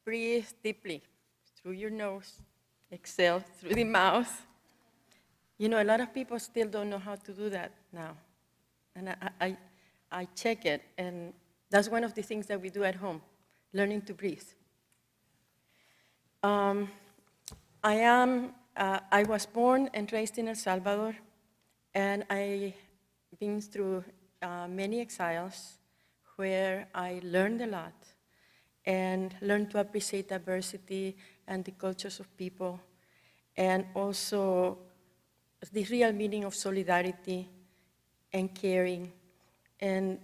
breathe deeply through your nose, exhale through the mouth. You know, a lot of people still don't know how to do that now. And I check it, and that's one of the things that we do at home, learning to breathe. I was born and raised in El Salvador, and I've been through many exiles where I learned a lot and learned to appreciate diversity and the cultures of people, and also the real meaning of solidarity and caring. And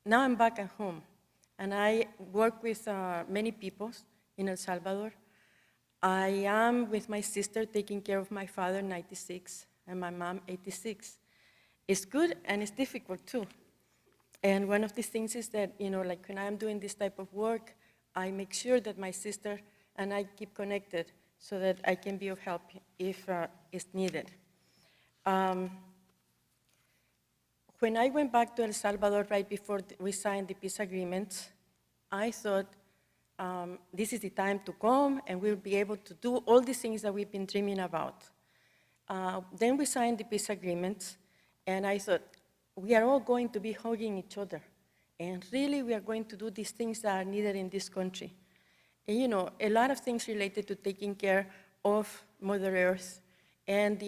now I'm back at home, and I work with many peoples in El Salvador. I am with my sister taking care of my father, 96, and my mom, 86. It's good and it's difficult too. And one of the things is that, you know, like when I'm doing this type of work, I make sure that my sister and I keep connected so that I can be of help if it's needed. When I went back to El Salvador right before we signed the peace agreement, I thought, this is the time to come and we'll be able to do all the things that we've been dreaming about. Then we signed the peace agreement, and I thought, we are all going to be hugging each other. And really, we are going to do these things that are needed in this country. And you know, a lot of things related to taking care of Mother Earth and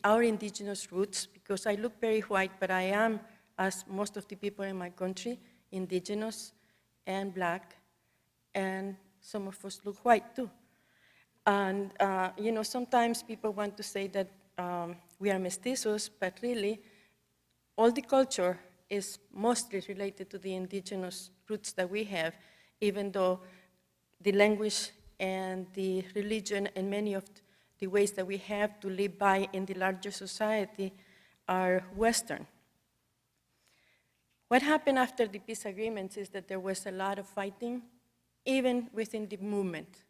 our indigenous roots, because I look very white, but I am, as most of the people in my country, indigenous and black, and some of us look white too. And you know, sometimes people want to say that we are mestizos, but really, all the culture is mostly related to the indigenous roots that we have, even though the language and the religion and many of the ways that we have to live by in the larger society are Western. What happened after the peace agreements is that there was a lot of fighting, even within the movement.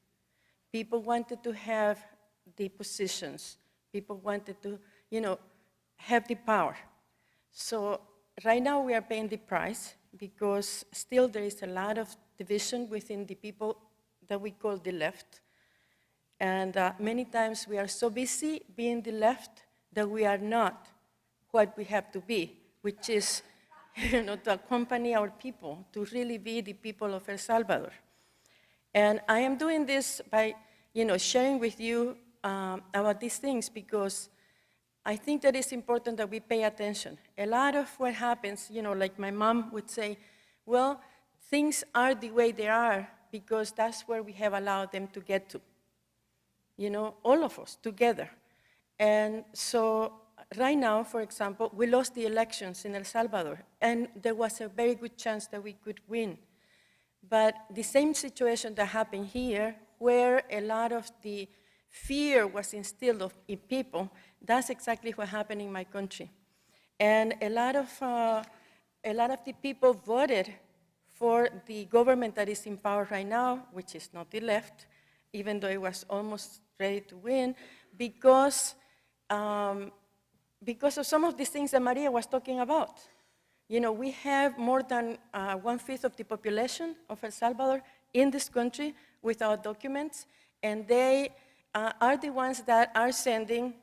People wanted to have the positions. People wanted to, you know, have the power. So right now we are paying the price because still there is a lot of division within the people that we call the left. And many times we are so busy being the left that we are not what we have to be, which is, you know, to accompany our people, to really be the people of El Salvador. And I am doing this by, you know, sharing with you about these things because I think that it's important that we pay attention. A lot of what happens, you know, like my mom would say, well, things are the way they are because that's where we have allowed them to get to. You know, all of us together. And so right now, for example, we lost the elections in El Salvador, and there was a very good chance that we could win. But the same situation that happened here, where a lot of the fear was instilled in people, that's exactly what happened in my country. And a lot of the people voted for the government that is in power right now, which is not the left, even though it was almost ready to win, because of some of these things that Maria was talking about. You know, we have more than 1/5 of the population of El Salvador in this country without documents, and they are the ones that are sending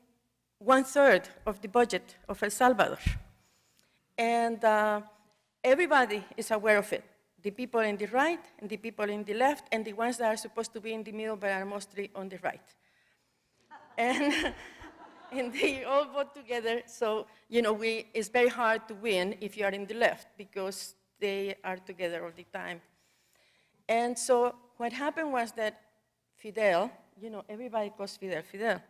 1/3 of the budget of El Salvador. And everybody is aware of it. The people in the right, and the people in the left, and the ones that are supposed to be in the middle but are mostly on the right. And they all vote together, so you know, it's very hard to win if you are in the left because they are together all the time. And so what happened was that Fidel, you know, everybody calls Fidel.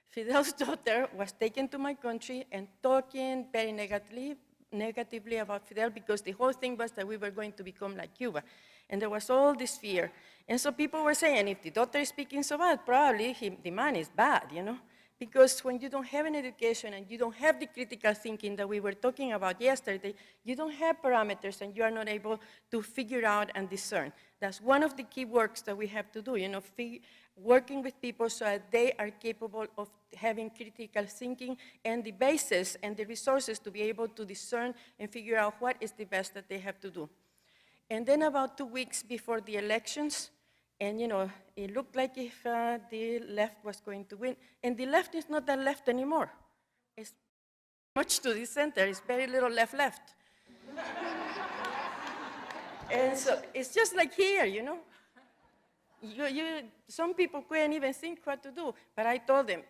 Fidel's daughter was taken to my country and talking very negatively about Fidel because the whole thing was that we were going to become like Cuba. And there was all this fear. And so people were saying, if the daughter is speaking so bad, probably the man is bad, you know? Because when you don't have an education and you don't have the critical thinking that we were talking about yesterday, you don't have parameters and you are not able to figure out and discern. That's one of the key works that we have to do, you know, working with people so that they are capable of having critical thinking and the basis and the resources to be able to discern and figure out what is the best that they have to do. And then about 2 weeks before the elections, And, it looked like if the left was going to win. And the left is not that left anymore. It's much to the center. It's very little left. And so it's just like here, some people couldn't even think what to do. But I told them,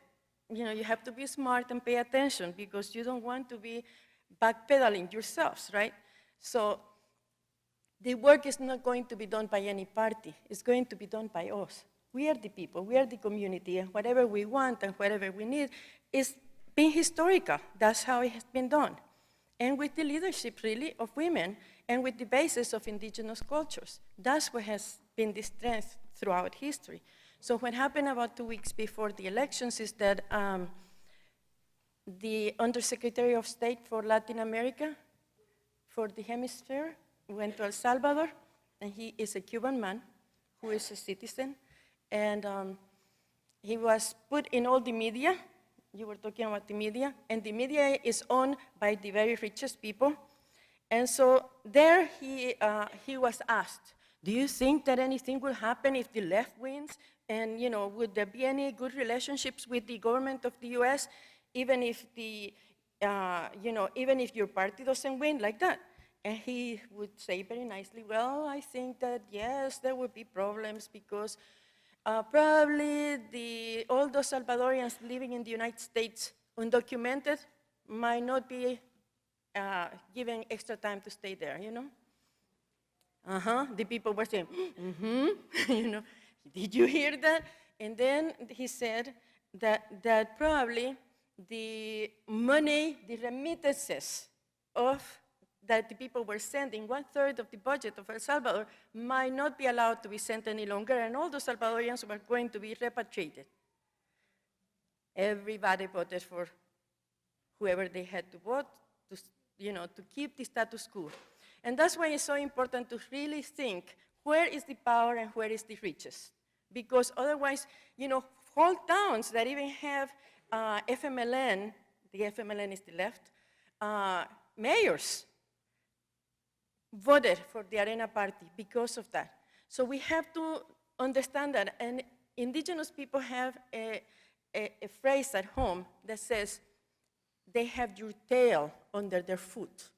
you have to be smart and pay attention because you don't want to be backpedaling yourselves, right? So the work is not going to be done by any party. It's going to be done by us. We are the people, we are the community, and whatever we want and whatever we need is being historical. That's how it has been done. And with the leadership, really, of women, and with the basis of indigenous cultures. That's what has been the strength throughout history. So what happened about 2 weeks before the elections is that the Undersecretary of State for Latin America, for the hemisphere, went to El Salvador, and he is a Cuban man who is a citizen, and he was put in all the media. You were talking about the media, and the media is owned by the very richest people. And so there he was asked, do you think that anything will happen if the left wins? And would there be any good relationships with the government of the US, even if even if your party doesn't win like that? And he would say very nicely, well, I think that, yes, there would be problems because probably all those Salvadorians living in the United States, undocumented, might not be given extra time to stay there, The people were saying, did you hear that? And then he said that probably the money, the remittances that the people were sending, 1/3 of the budget of El Salvador, might not be allowed to be sent any longer, and all the Salvadorians were going to be repatriated. Everybody voted for whoever they had to vote to keep the status quo. And that's why it's so important to really think, where is the power and where is the riches? Because otherwise, whole towns that even have FMLN, the FMLN is the left, mayors, voted for the Arena Party because of that. So we have to understand that, and indigenous people have a phrase at home that says, they have your tail under their foot,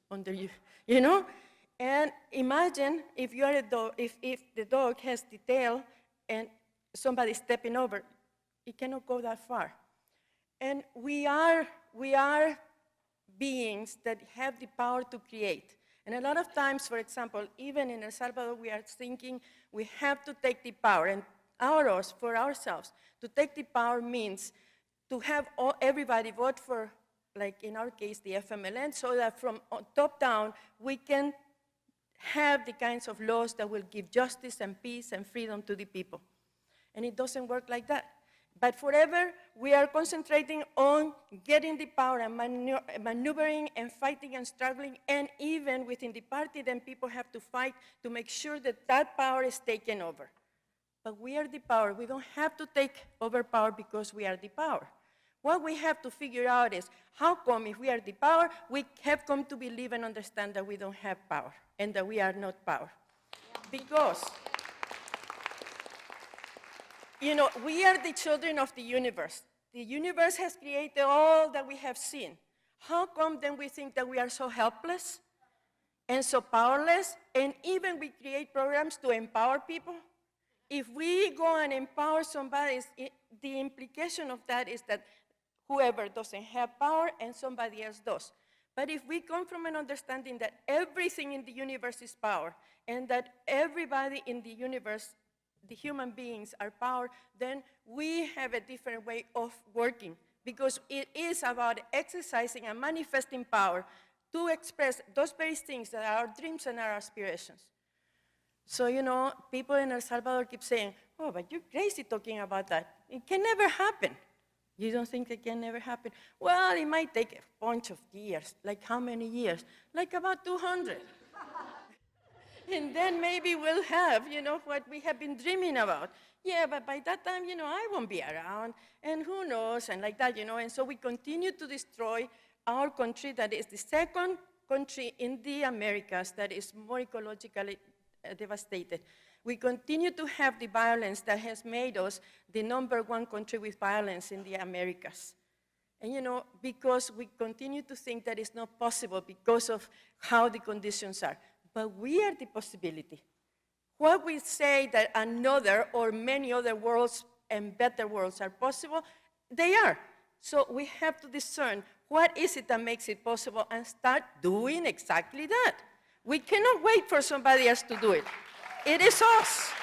And imagine if you are a dog, if the dog has the tail and somebody stepping over, it cannot go that far. And we are beings that have the power to create. And a lot of times, for example, even in El Salvador, we are thinking we have to take the power, and for ourselves. To take the power means to have everybody vote for, like in our case, the FMLN, so that from top down, we can have the kinds of laws that will give justice and peace and freedom to the people. And it doesn't work like that. But forever, we are concentrating on getting the power and maneuvering and fighting and struggling, and even within the party, then people have to fight to make sure that that power is taken over. But we are the power. We don't have to take over power because we are the power. What we have to figure out is, how come if we are the power, we have come to believe and understand that we don't have power and that we are not power? Because we are the children of the universe. The universe has created all that we have seen. How come then we think that we are so helpless and so powerless, and even we create programs to empower people? If we go and empower somebody, the implication of that is that whoever doesn't have power and somebody else does. But if we come from an understanding that everything in the universe is power, and that everybody in the universe, the human beings, are power, then we have a different way of working, because it is about exercising and manifesting power to express those very things that are our dreams and our aspirations. So, people in El Salvador keep saying, oh, but you're crazy talking about that. It can never happen. You don't think it can never happen? Well, it might take a bunch of years. Like how many years? Like about 200. And then maybe we'll have, what we have been dreaming about. Yeah, but by that time, I won't be around, and who knows, and like that, And so we continue to destroy our country that is the second country in the Americas that is more ecologically devastated. We continue to have the violence that has made us the #1 country with violence in the Americas. And because we continue to think that it's not possible because of how the conditions are. But we are the possibility. What we say that another or many other worlds and better worlds are possible, they are. So we have to discern what is it that makes it possible and start doing exactly that. We cannot wait for somebody else to do it. It is us.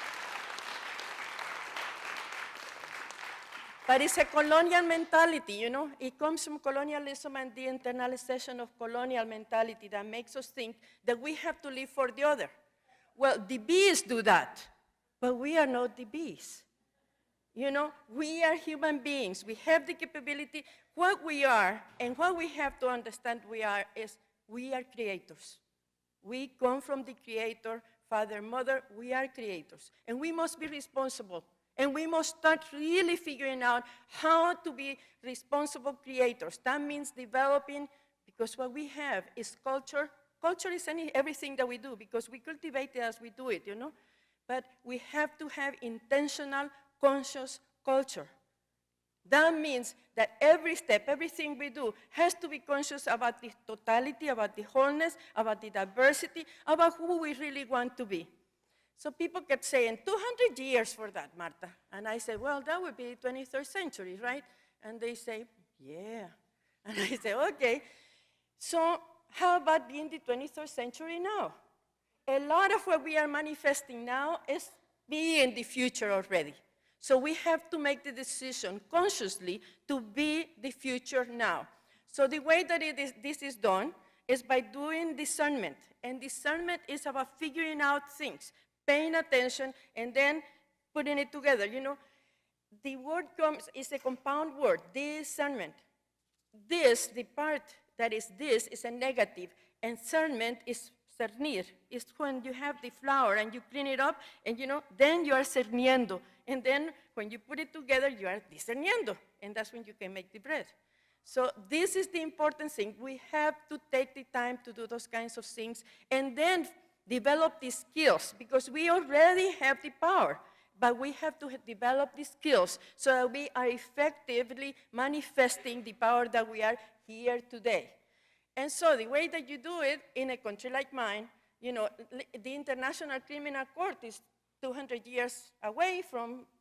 But it's a colonial mentality, It comes from colonialism and the internalization of colonial mentality that makes us think that we have to live for the other. Well, the bees do that, but we are not the bees. We are human beings. We have the capability. What we are and what we have to understand we are is we are creators. We come from the Creator, Father, Mother. We are creators. And we must be responsible. And we must start really figuring out how to be responsible creators. That means developing, because what we have is culture. Culture is everything that we do, because we cultivate it as we do it, But we have to have intentional, conscious culture. That means that every step, everything we do, has to be conscious about the totality, about the wholeness, about the diversity, about who we really want to be. So people kept saying, 200 years for that, Marta. And I said, well, that would be 23rd century, right? And they say, yeah. And I say, okay. So how about being the 23rd century now? A lot of what we are manifesting now is being the future already. So we have to make the decision consciously to be the future now. So the way that this is done is by doing discernment. And discernment is about figuring out things, paying attention, and then putting it together. The word is a compound word, discernment. The part that is is a negative, and discernment is cernir. It's when you have the flour and you clean it up, and then you are cerniendo. And then when you put it together, you are discerniendo, and that's when you can make the bread. So this is the important thing. We have to take the time to do those kinds of things, and then develop the skills, because we already have the power, but we have to develop the skills so that we are effectively manifesting the power that we are here today. And so the way that you do it in a country like mine, the International Criminal Court is 200 years away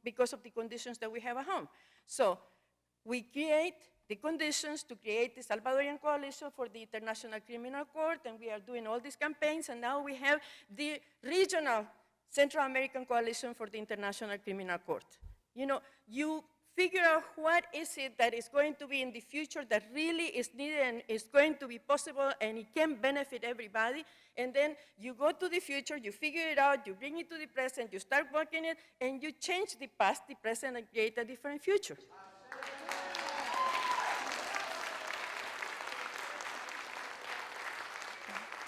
because of the conditions that we have at home. So we create the conditions to create the Salvadorian Coalition for the International Criminal Court, and we are doing all these campaigns, and now we have the regional Central American Coalition for the International Criminal Court. You figure out what is it that is going to be in the future that really is needed and is going to be possible and it can benefit everybody, and then you go to the future, you figure it out, you bring it to the present, you start working it, and you change the past, the present, and create a different future.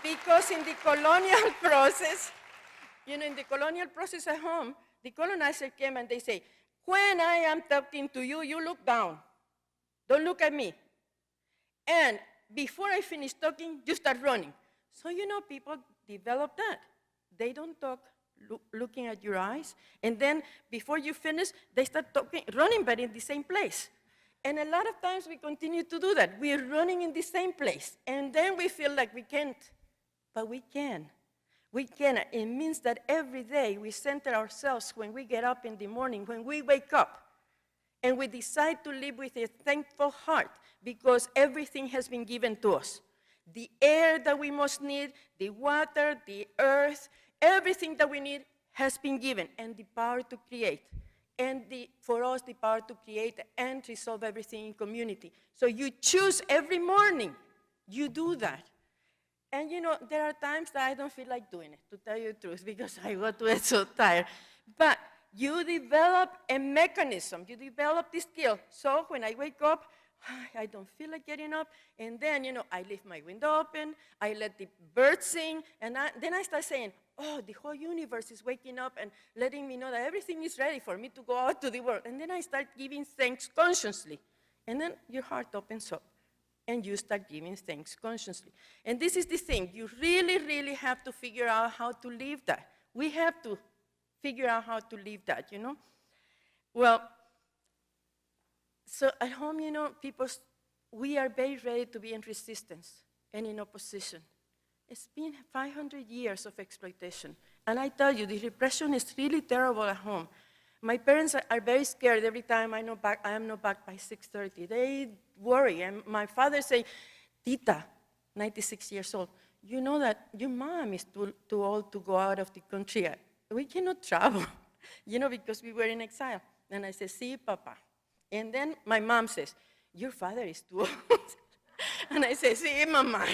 Because in the colonial process, in the colonial process at home, the colonizer came and they say, when I am talking to you, you look down. Don't look at me. And before I finish talking, you start running. So people develop that. They don't talk looking at your eyes. And then before you finish, they start running, but in the same place. And a lot of times we continue to do that. We're running in the same place. And then we feel like we can't. But we can. We can. It means that every day we center ourselves when we get up in the morning, when we wake up, and we decide to live with a thankful heart because everything has been given to us. The air that we must need, the water, the earth, everything that we need has been given, and the power to create. And for us, the power to create and resolve everything in community. So you choose every morning. You do that. And there are times that I don't feel like doing it, to tell you the truth, because I go to it so tired. But you develop a mechanism, you develop the skill. So when I wake up, I don't feel like getting up, and then, I leave my window open, I let the birds sing, and then I start saying, oh, the whole universe is waking up and letting me know that everything is ready for me to go out to the world. And then I start giving thanks consciously. And then your heart opens up. And you start giving thanks consciously. And this is the thing. You really, really have to figure out how to live that. We have to figure out how to live that, Well, so at home, we are very ready to be in resistance and in opposition. It's been 500 years of exploitation. And I tell you, the repression is really terrible at home. My parents are very scared every time I am not back by 6:30. They worry. And my father say, Tita, 96 years old, you know that your mom is too old to go out of the country. We cannot travel, because we were in exile. And I say, sí, Papa. And then my mom says, your father is too old. And I say, sí, Mama,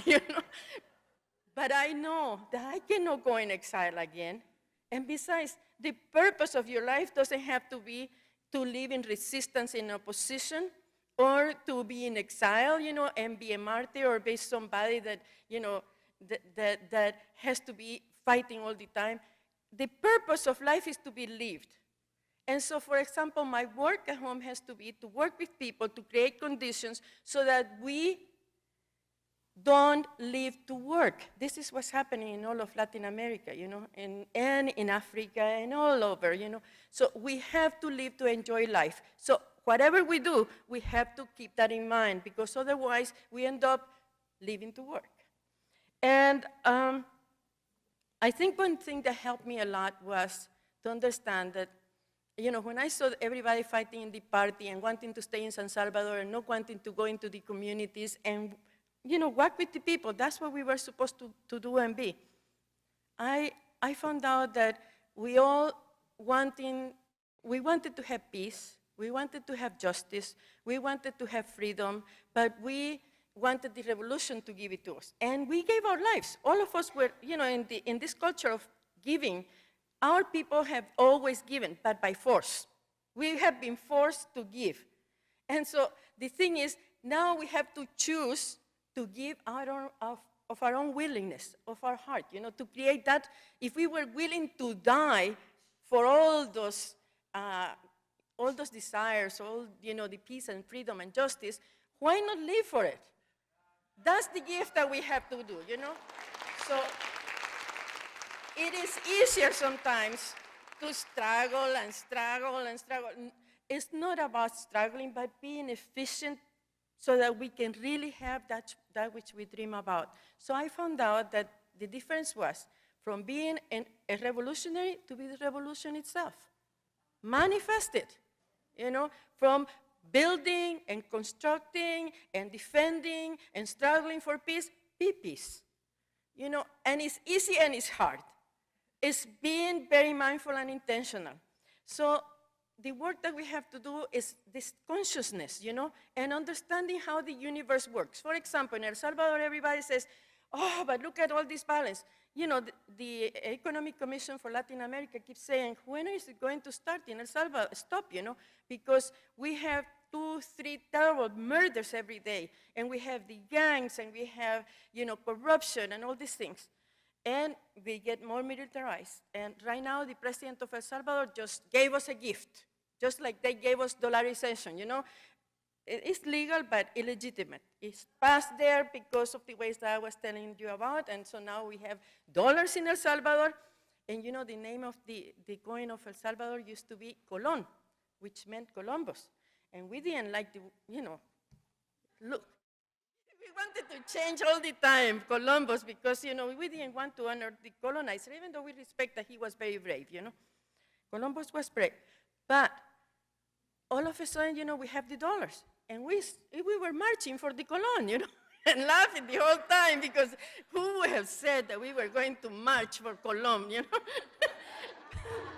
But I know that I cannot go in exile again. And besides, the purpose of your life doesn't have to be to live in resistance, in opposition, or to be in exile, and be a martyr or be somebody that, that has to be fighting all the time. The purpose of life is to be lived. And so, for example, my work at home has to be to work with people to create conditions so that we don't live to work. This is what's happening in all of Latin America, and in Africa and all over, So we have to live to enjoy life. So whatever we do, we have to keep that in mind, because otherwise we end up living to work. And I think one thing that helped me a lot was to understand that, when I saw everybody fighting in the party and wanting to stay in San Salvador and not wanting to go into the communities and, work with the people, that's what we were supposed to do and be. I found out that we wanted to have peace, we wanted to have justice, we wanted to have freedom, but we wanted the revolution to give it to us. And we gave our lives. All of us were, in this culture of giving, our people have always given, but by force. We have been forced to give. And so the thing is, now we have to choose to give of our own willingness, of our heart, to create that. If we were willing to die for all those desires, all, the peace and freedom and justice, why not live for it? That's the gift that we have to do, So it is easier sometimes to struggle and struggle and struggle. It's not about struggling, but being efficient so that we can really have that which we dream about. So I found out that the difference was from being a revolutionary to be the revolution itself. Manifest it, from building and constructing and defending and struggling for peace, be peace. And it's easy and it's hard. It's being very mindful and intentional. So the work that we have to do is this consciousness, and understanding how the universe works. For example, in El Salvador, everybody says, oh, but look at all this balance. The Economic Commission for Latin America keeps saying, when is it going to start in El Salvador? Stop, because we have 2-3 terrible murders every day, and we have the gangs, and we have, corruption and all these things. And we get more militarized. And right now, the president of El Salvador just gave us a gift, just like they gave us dollarization, It's legal, but illegitimate. It's passed there because of the ways that I was telling you about, and so now we have dollars in El Salvador. And the name of the coin of El Salvador used to be Colón, which meant Columbus. And we didn't like the, look. We wanted to change all the time Columbus because, we didn't want to honor the colonizer, even though we respect that he was very brave, Columbus was brave. But all of a sudden, we have the dollars. And we were marching for the Colón, and laughing the whole time because who would have said that we were going to march for Colón,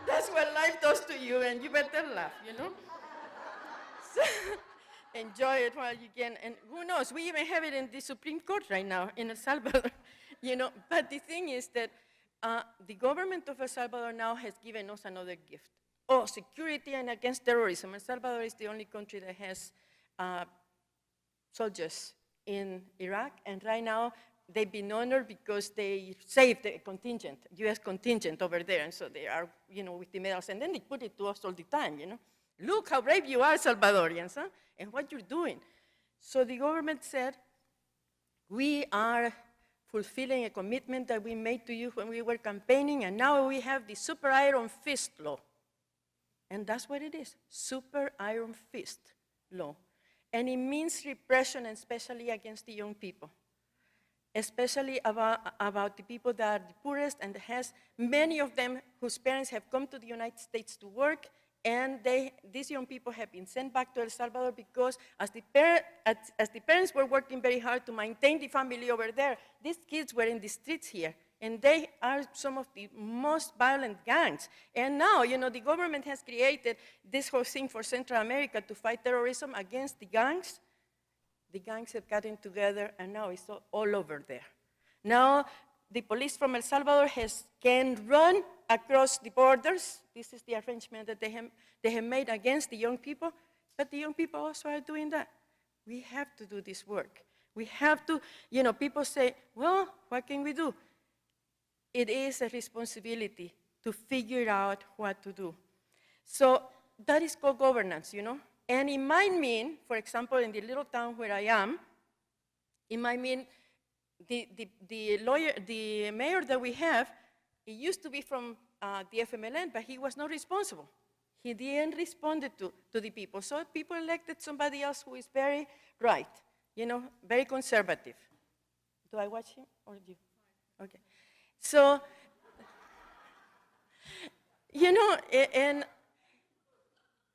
That's what life does to you, and you better laugh, So, enjoy it while you can, and who knows, we even have it in the Supreme Court right now in El Salvador, But the thing is that the government of El Salvador now has given us another gift. Oh, security and against terrorism. El Salvador is the only country that has soldiers in Iraq, and right now they've been honored because they saved the contingent, U.S. contingent over there, and so they are, with the medals, and then they put it to us all the time, Look how brave you are, Salvadorians, and what you're doing. So the government said, we are fulfilling a commitment that we made to you when we were campaigning, and now we have the super iron fist law. And that's what it is, super iron fist law. And it means repression, especially against the young people, especially about the people that are the poorest, and has many of them whose parents have come to the United States to work, and these young people have been sent back to El Salvador because as the parents were working very hard to maintain the family over there, these kids were in the streets here, and they are some of the most violent gangs. And now, the government has created this whole thing for Central America to fight terrorism against the gangs. The gangs have gotten together, and now it's all over there. Now, the police from El Salvador can run across the borders. This is the arrangement that they have made against the young people, but the young people also are doing that. We have to do this work. We have to, people say, well, what can we do? It is a responsibility to figure out what to do. So that is called governance, And it might mean, for example, in the little town where I am, it might mean the mayor that we have, he used to be from the FMLN, but he was not responsible. He didn't respond to the people. So people elected somebody else who is very right, very conservative. Do I watch him or you? Okay. So, and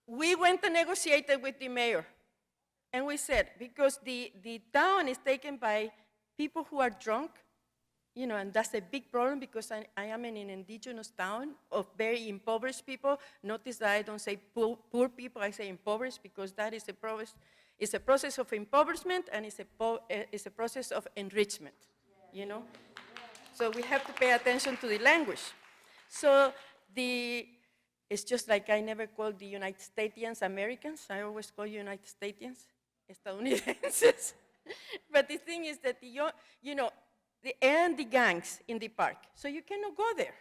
we went and negotiated with the mayor. And we said, because the town is taken by people who are drunk, and that's a big problem because I am in an indigenous town of very impoverished people. Notice that I don't say poor people, I say impoverished because that is it's a process of impoverishment and it's a process of enrichment, So we have to pay attention to the language. So it's just like I never call the United Statesians Americans. I always call United Statesians estadounidenses. But the thing is that and the gangs in the park. So you cannot go there.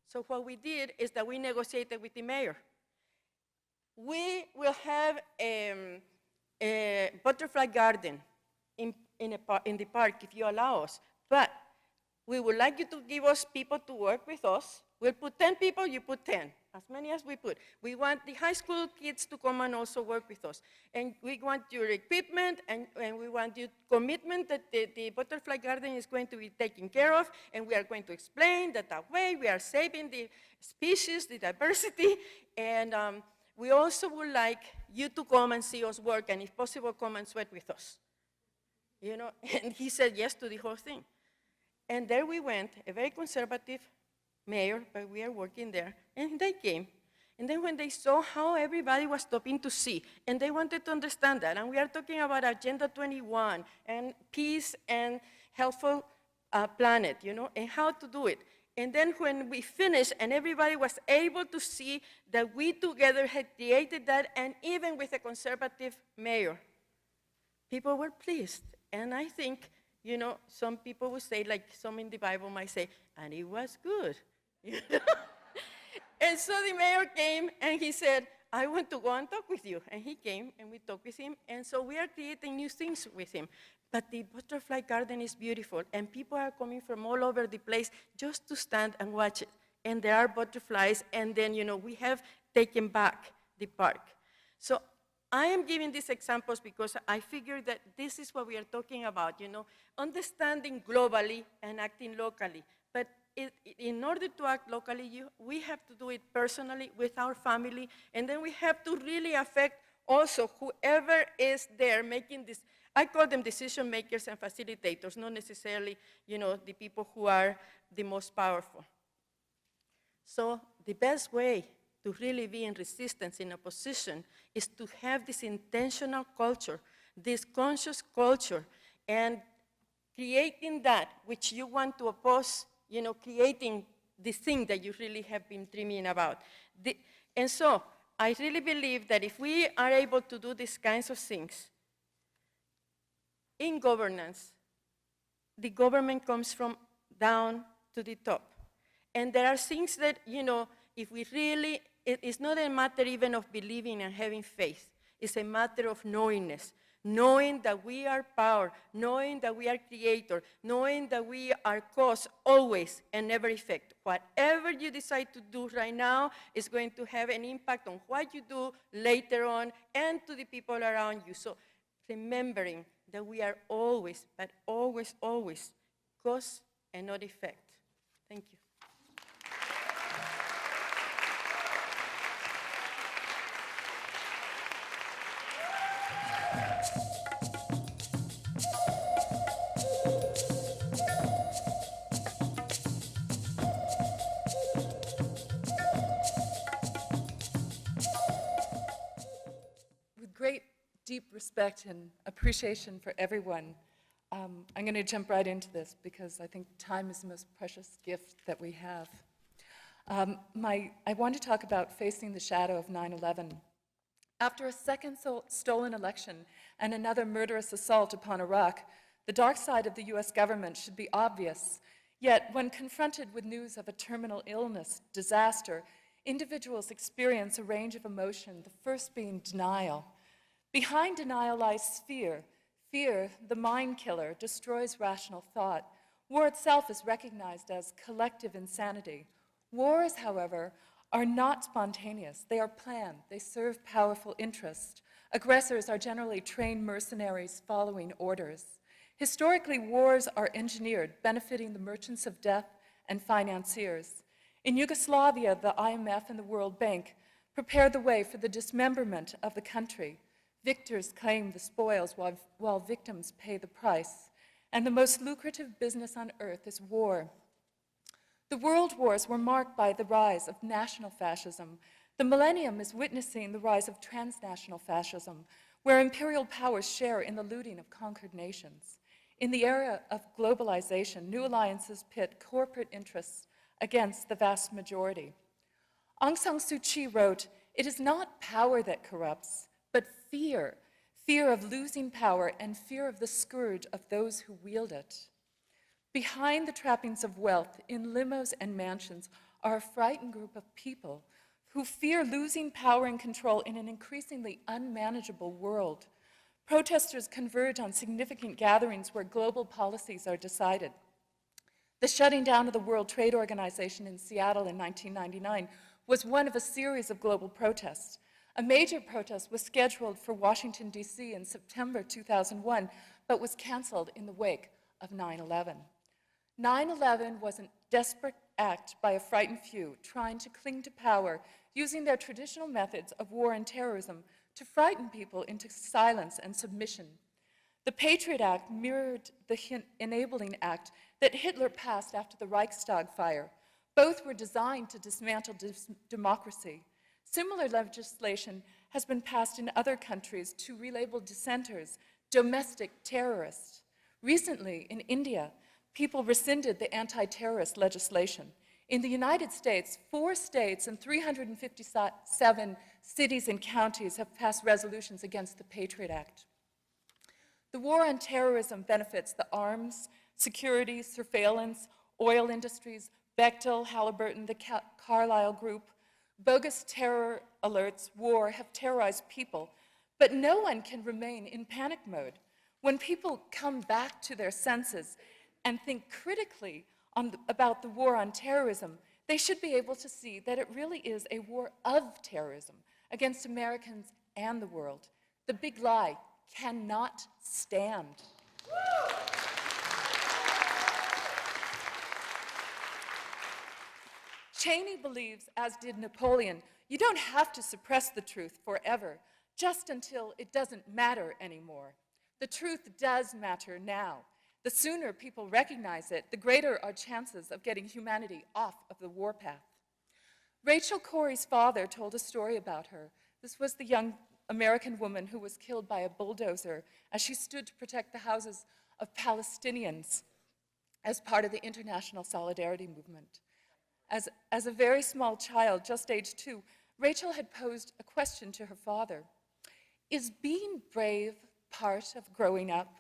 So what we did is that we negotiated with the mayor. We will have a butterfly garden in the park if you allow us. But we would like you to give us people to work with us. We'll put 10 people, you put 10, as many as we put. We want the high school kids to come and also work with us. And we want your equipment, and we want your commitment that the butterfly garden is going to be taken care of, and we are going to explain that way we are saving the species, the diversity, and we also would like you to come and see us work, and if possible, come and sweat with us. And he said yes to the whole thing. And there we went, a very conservative mayor, but we are working there, and they came. And then when they saw how everybody was stopping to see, and they wanted to understand that, and we are talking about Agenda 21, and peace and healthful planet, and how to do it. And then when we finished, and everybody was able to see that we together had created that, and even with a conservative mayor, people were pleased. And I think, some people would say, like some in the Bible might say, and it was good. And so the mayor came and he said, I want to go and talk with you. And he came and we talked with him. And so we are creating new things with him. But the butterfly garden is beautiful. And people are coming from all over the place just to stand and watch it. And there are butterflies. And then, we have taken back the park. So I am giving these examples because I figure that this is what we are talking about, understanding globally and acting locally. But in order to act locally, we have to do it personally with our family, and then we have to really affect also whoever is there making this. I call them decision makers and facilitators, not necessarily, the people who are the most powerful. So the best way to really be in resistance, in opposition, is to have this intentional culture, this conscious culture, and creating that which you want to oppose, creating this thing that you really have been dreaming about. And so I really believe that if we are able to do these kinds of things in governance, the government comes from down to the top. And there are things that, if we really, it's not a matter even of believing and having faith. It's a matter of knowingness. knowing that we are power, knowing that we are creator, knowing that we are cause always and never effect. Whatever you decide to do right now is going to have an impact on what you do later on and to the people around you. So remembering that we are always, but always, always cause and not effect. Thank you. With great deep respect and appreciation for everyone, I'm going to jump right into this because I think time is the most precious gift that we have. I want to talk about facing the shadow of 9/11. After a second stolen election and another murderous assault upon Iraq, the dark side of the US government should be obvious. Yet, when confronted with news of a terminal illness, disaster, individuals experience a range of emotion, the first being denial. Behind denial lies fear. Fear, the mind killer, destroys rational thought. War itself is recognized as collective insanity. Wars, however, are not spontaneous. They are planned. They serve powerful interests. Aggressors are generally trained mercenaries following orders. Historically, wars are engineered, benefiting the merchants of death and financiers. In Yugoslavia, the IMF and the World Bank prepared the way for the dismemberment of the country. Victors claim the spoils while victims pay the price. And the most lucrative business on earth is war. The world wars were marked by the rise of national fascism. The millennium is witnessing the rise of transnational fascism, where imperial powers share in the looting of conquered nations. In the era of globalization, new alliances pit corporate interests against the vast majority. Aung San Suu Kyi wrote, "It is not power that corrupts, but fear, fear of losing power and fear of the scourge of those who wield it." Behind the trappings of wealth in limos and mansions are a frightened group of people who fear losing power and control in an increasingly unmanageable world. Protesters converge on significant gatherings where global policies are decided. The shutting down of the World Trade Organization in Seattle in 1999 was one of a series of global protests. A major protest was scheduled for Washington, D.C. in September 2001, but was canceled in the wake of 9/11. 9/11 was a desperate act by a frightened few trying to cling to power, using their traditional methods of war and terrorism to frighten people into silence and submission. The Patriot Act mirrored the Enabling Act that Hitler passed after the Reichstag fire. Both were designed to dismantle democracy. Similar legislation has been passed in other countries to relabel dissenters domestic terrorists. Recently, in India, people rescinded the anti-terrorist legislation. In the United States, 4 states and 357 cities and counties have passed resolutions against the Patriot Act. The war on terrorism benefits the arms, security, surveillance, oil industries, Bechtel, Halliburton, the Carlyle Group. Bogus terror alerts, war have terrorized people, but no one can remain in panic mode. When people come back to their senses and think critically about the war on terrorism, they should be able to see that it really is a war of terrorism against Americans and the world. The big lie cannot stand. Cheney believes, as did Napoleon, you don't have to suppress the truth forever, just until it doesn't matter anymore. The truth does matter now. The sooner people recognize it, the greater our chances of getting humanity off of the warpath. Rachel Corrie's father told a story about her. This was the young American woman who was killed by a bulldozer as she stood to protect the houses of Palestinians as part of the international solidarity movement. As a very small child, just age 2, Rachel had posed a question to her father. Is being brave part of growing up?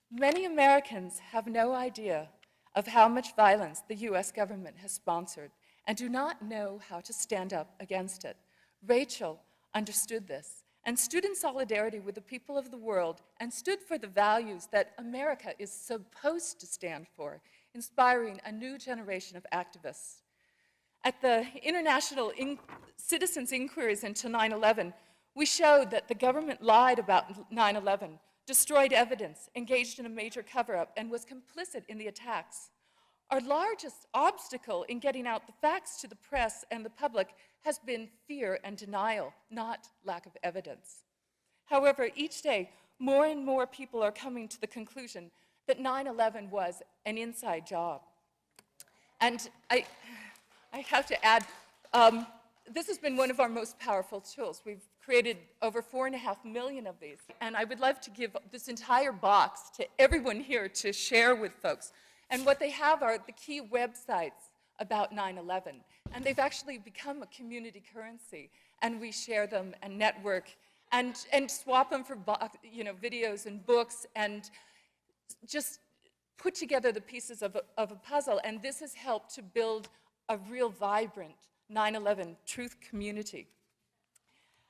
Many Americans have no idea of how much violence the US government has sponsored and do not know how to stand up against it. Rachel understood this, and stood in solidarity with the people of the world and stood for the values that America is supposed to stand for, inspiring a new generation of activists. At the International Citizens' Inquiries into 9/11, we showed that the government lied about 9/11, destroyed evidence, engaged in a major cover-up, and was complicit in the attacks. Our largest obstacle in getting out the facts to the press and the public has been fear and denial, not lack of evidence. However, each day, more and more people are coming to the conclusion that 9/11 was an inside job. And I have to add, this has been one of our most powerful tools. We've created over 4.5 million of these. And I would love to give this entire box to everyone here to share with folks. And what they have are the key websites about 9/11. And they've actually become a community currency. And we share them and network and swap them for videos and books and just put together the pieces of a puzzle. And this has helped to build a real vibrant 9/11 truth community.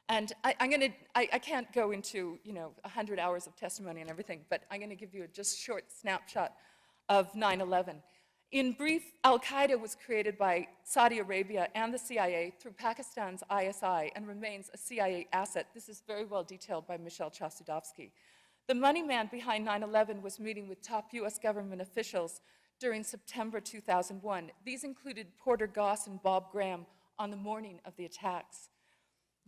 And I can't go into 100 hours of testimony and everything, but I'm going to give you a just short snapshot of 9/11. In brief, Al-Qaeda was created by Saudi Arabia and the CIA through Pakistan's ISI and remains a CIA asset. This is very well detailed by Michel Chossudovsky. The money man behind 9/11 was meeting with top US government officials during September 2001. These included Porter Goss and Bob Graham on the morning of the attacks.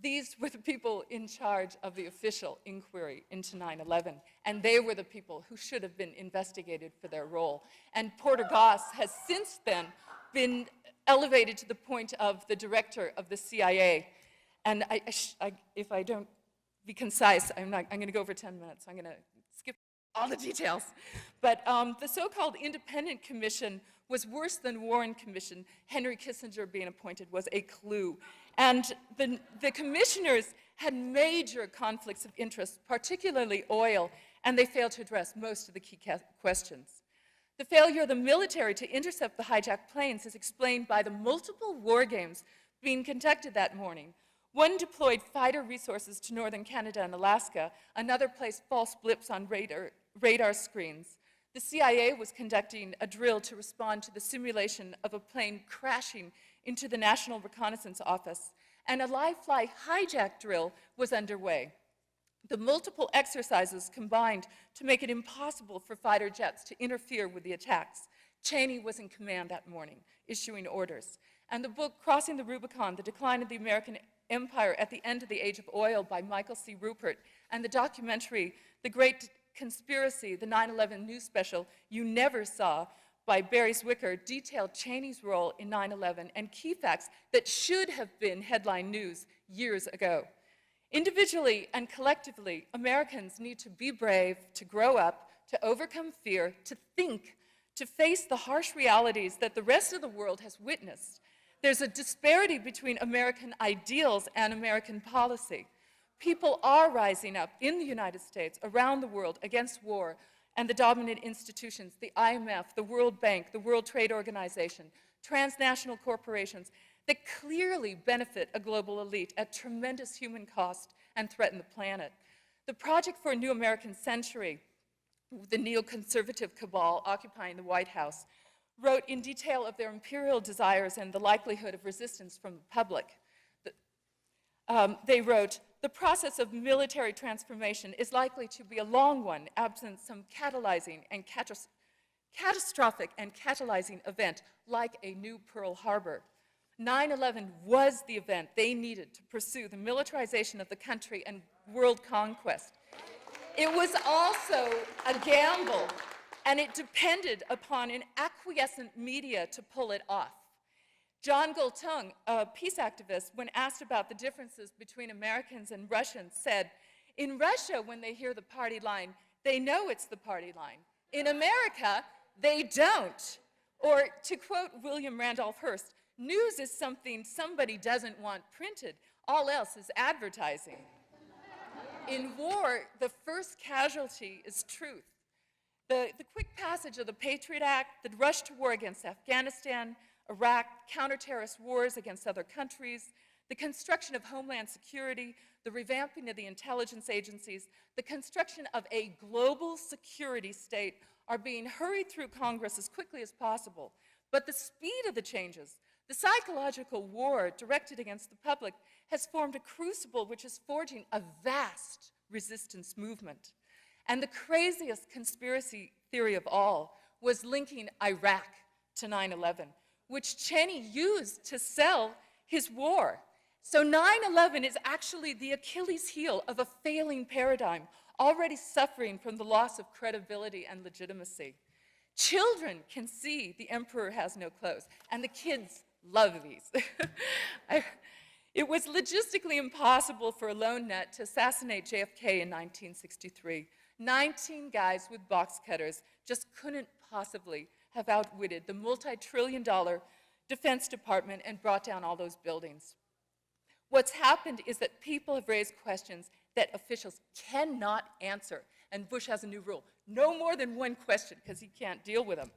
These were the people in charge of the official inquiry into 9/11, and they were the people who should have been investigated for their role. And Porter Goss has since then been elevated to the point of the director of the CIA. And if I don't be concise, I'm going to go over 10 minutes. I'm going to skip all the details. But the so-called independent commission was worse than Warren Commission. Henry Kissinger being appointed was a clue. And the commissioners had major conflicts of interest, particularly oil, and they failed to address most of the key questions. The failure of the military to intercept the hijacked planes is explained by the multiple war games being conducted that morning. One deployed fighter resources to northern Canada and Alaska. Another placed false blips on radar screens. The CIA was conducting a drill to respond to the simulation of a plane crashing into the National Reconnaissance Office, and a live-fly hijack drill was underway. The multiple exercises combined to make it impossible for fighter jets to interfere with the attacks. Cheney was in command that morning, issuing orders. And the book, Crossing the Rubicon, The Decline of the American Empire at the End of the Age of Oil by Michael C. Rupert, and the documentary, The Great Conspiracy, the 9/11 news special You Never Saw by Barry Zwicker, detailed Cheney's role in 9/11 and key facts that should have been headline news years ago. Individually and collectively, Americans need to be brave, to grow up, to overcome fear, to think, to face the harsh realities that the rest of the world has witnessed. There's a disparity between American ideals and American policy. People are rising up in the United States, around the world, against war and the dominant institutions, the IMF, the World Bank, the World Trade Organization, transnational corporations that clearly benefit a global elite at tremendous human cost and threaten the planet. The Project for a New American Century, the neoconservative cabal occupying the White House, wrote in detail of their imperial desires and the likelihood of resistance from the public. They wrote, the process of military transformation is likely to be a long one, absent some catalyzing and catastrophic and catalyzing event like a new Pearl Harbor. 9/11 was the event they needed to pursue the militarization of the country and world conquest. It was also a gamble, and it depended upon an acquiescent media to pull it off. John Goltung, a peace activist, when asked about the differences between Americans and Russians, said, in Russia, when they hear the party line, they know it's the party line. In America, they don't. Or to quote William Randolph Hearst, news is something somebody doesn't want printed. All else is advertising. In war, the first casualty is truth. The quick passage of the Patriot Act, the rush to war against Afghanistan, Iraq, counter-terrorist wars against other countries, the construction of Homeland Security, the revamping of the intelligence agencies, the construction of a global security state are being hurried through Congress as quickly as possible. But the speed of the changes, the psychological war directed against the public, has formed a crucible which is forging a vast resistance movement. And the craziest conspiracy theory of all was linking Iraq to 9/11, which Cheney used to sell his war. So 9/11 is actually the Achilles heel of a failing paradigm, already suffering from the loss of credibility and legitimacy. Children can see the emperor has no clothes, and the kids love these. It was logistically impossible for a lone nut to assassinate JFK in 1963. 19 guys with box cutters just couldn't possibly have outwitted the multi-trillion-dollar Defense Department and brought down all those buildings. What's happened is that people have raised questions that officials cannot answer, and Bush has a new rule: no more than one question, because he can't deal with them.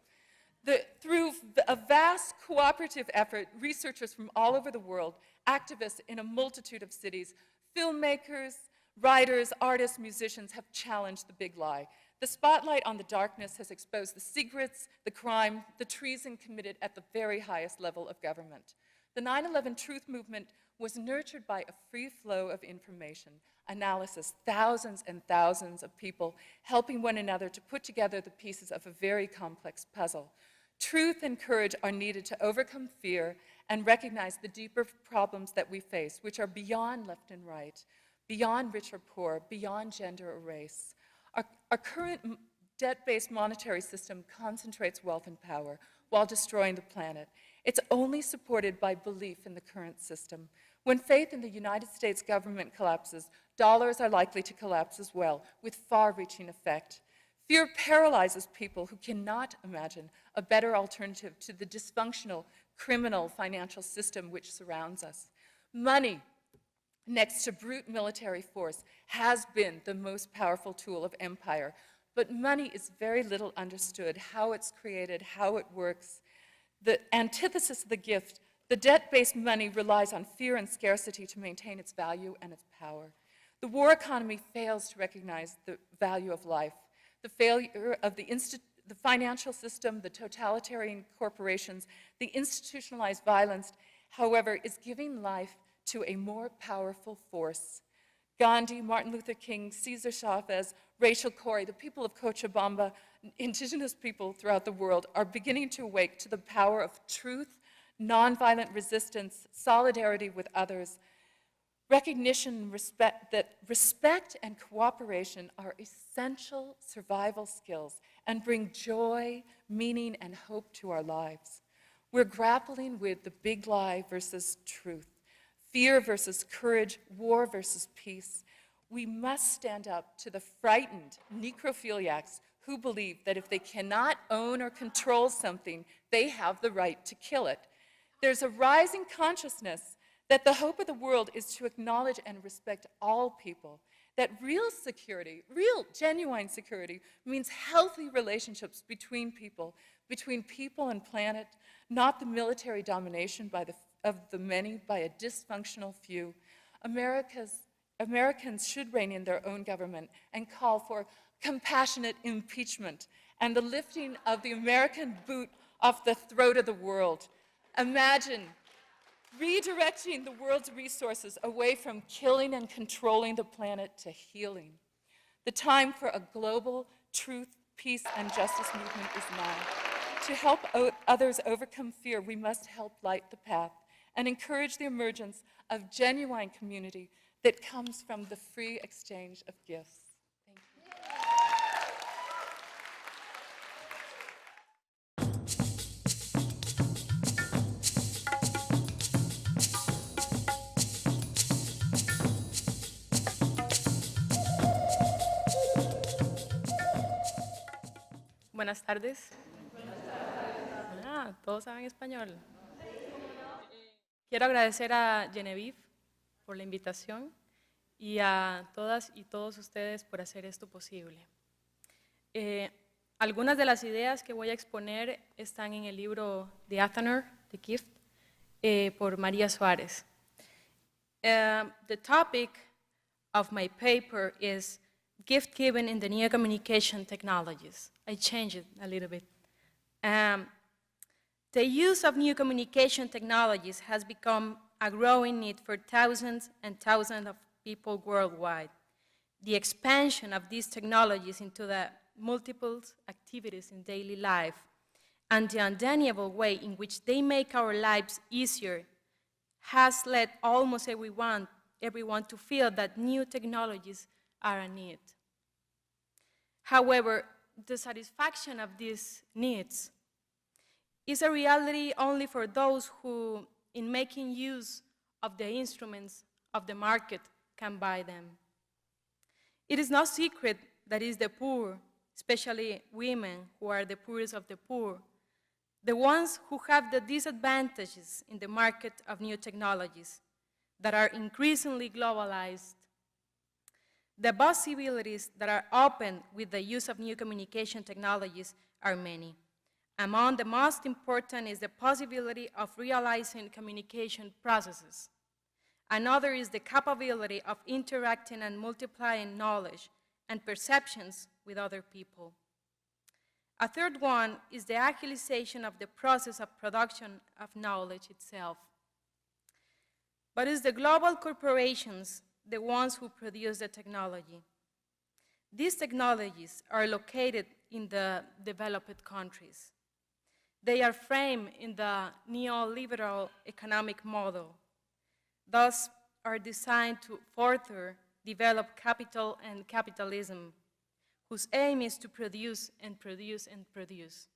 Through a vast cooperative effort, researchers from all over the world, activists in a multitude of cities, filmmakers, writers, artists, musicians have challenged the big lie. The spotlight on the darkness has exposed the secrets, the crime, the treason committed at the very highest level of government. The 9/11 truth movement was nurtured by a free flow of information, analysis, thousands and thousands of people helping one another to put together the pieces of a very complex puzzle. Truth and courage are needed to overcome fear and recognize the deeper problems that we face, which are beyond left and right, beyond rich or poor, beyond gender or race. Our current debt-based monetary system concentrates wealth and power while destroying the planet. It's only supported by belief in the current system. When faith in the United States government collapses, dollars are likely to collapse as well, with far-reaching effect. Fear paralyzes people who cannot imagine a better alternative to the dysfunctional, criminal financial system which surrounds us. Money, next to brute military force, has been the most powerful tool of empire. But money is very little understood, how it's created, how it works. The antithesis of the gift, the debt-based money relies on fear and scarcity to maintain its value and its power. The war economy fails to recognize the value of life. The failure of the financial system, the totalitarian corporations, the institutionalized violence, however, is giving life to a more powerful force. Gandhi, Martin Luther King, Cesar Chavez, Rachel Corrie, the people of Cochabamba, indigenous people throughout the world are beginning to awake to the power of truth, nonviolent resistance, solidarity with others, recognition that respect and cooperation are essential survival skills and bring joy, meaning, and hope to our lives. We're grappling with the big lie versus truth, fear versus courage, war versus peace. We must stand up to the frightened necrophiliacs who believe that if they cannot own or control something, they have the right to kill it. There's a rising consciousness that the hope of the world is to acknowledge and respect all people, that real security, real genuine security, means healthy relationships between people and planet, not the military domination of the many by a dysfunctional few. Americans should rein in their own government and call for compassionate impeachment and the lifting of the American boot off the throat of the world. Imagine redirecting the world's resources away from killing and controlling the planet to healing. The time for a global truth, peace, and justice movement is now. To help others overcome fear, we must help light the path and encourage the emergence of genuine community that comes from the free exchange of gifts. Thank you. Buenas tardes. ¿Todos saben español? Quiero agradecer a Genevieve por la invitación y a todas y todos ustedes por hacer esto posible. Algunas de las ideas que voy a exponer están en el libro The Athener, The Gift, por María Suárez. The topic of my paper is gift giving in the new communication technologies. I changed it a little bit. The use of new communication technologies has become a growing need for thousands and thousands of people worldwide. The expansion of these technologies into the multiple activities in daily life and the undeniable way in which they make our lives easier has led almost everyone to feel that new technologies are a need. However, the satisfaction of these needs is a reality only for those who, in making use of the instruments of the market, can buy them. It is no secret that it is the poor, especially women who are the poorest of the poor, the ones who have the disadvantages in the market of new technologies that are increasingly globalized. The possibilities that are open with the use of new communication technologies are many. Among the most important is the possibility of realizing communication processes. Another is the capability of interacting and multiplying knowledge and perceptions with other people. A third one is the agilization of the process of production of knowledge itself. But it's the global corporations, the ones who produce the technology. These technologies are located in the developed countries. They are framed in the neoliberal economic model, thus are designed to further develop capital and capitalism, whose aim is to produce and produce and produce.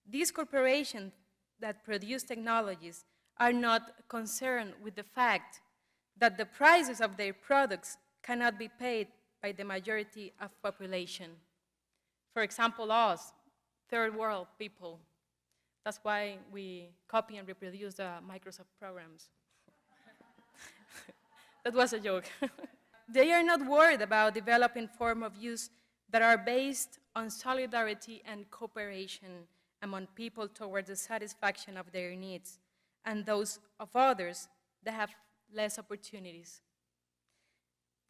These corporations that produce technologies are not concerned with the fact that the prices of their products cannot be paid by the majority of population. For example, us, third world people. That's why we copy and reproduce the Microsoft programs. That was a joke. They are not worried about developing forms of use that are based on solidarity and cooperation among people towards the satisfaction of their needs and those of others that have less opportunities.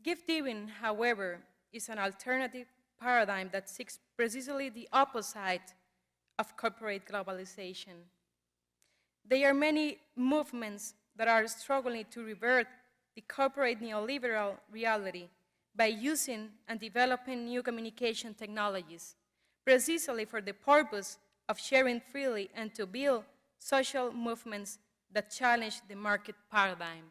Gift giving, however, is an alternative paradigm that seeks precisely the opposite of corporate globalization. There are many movements that are struggling to revert the corporate neoliberal reality by using and developing new communication technologies, precisely for the purpose of sharing freely and to build social movements that challenge the market paradigm.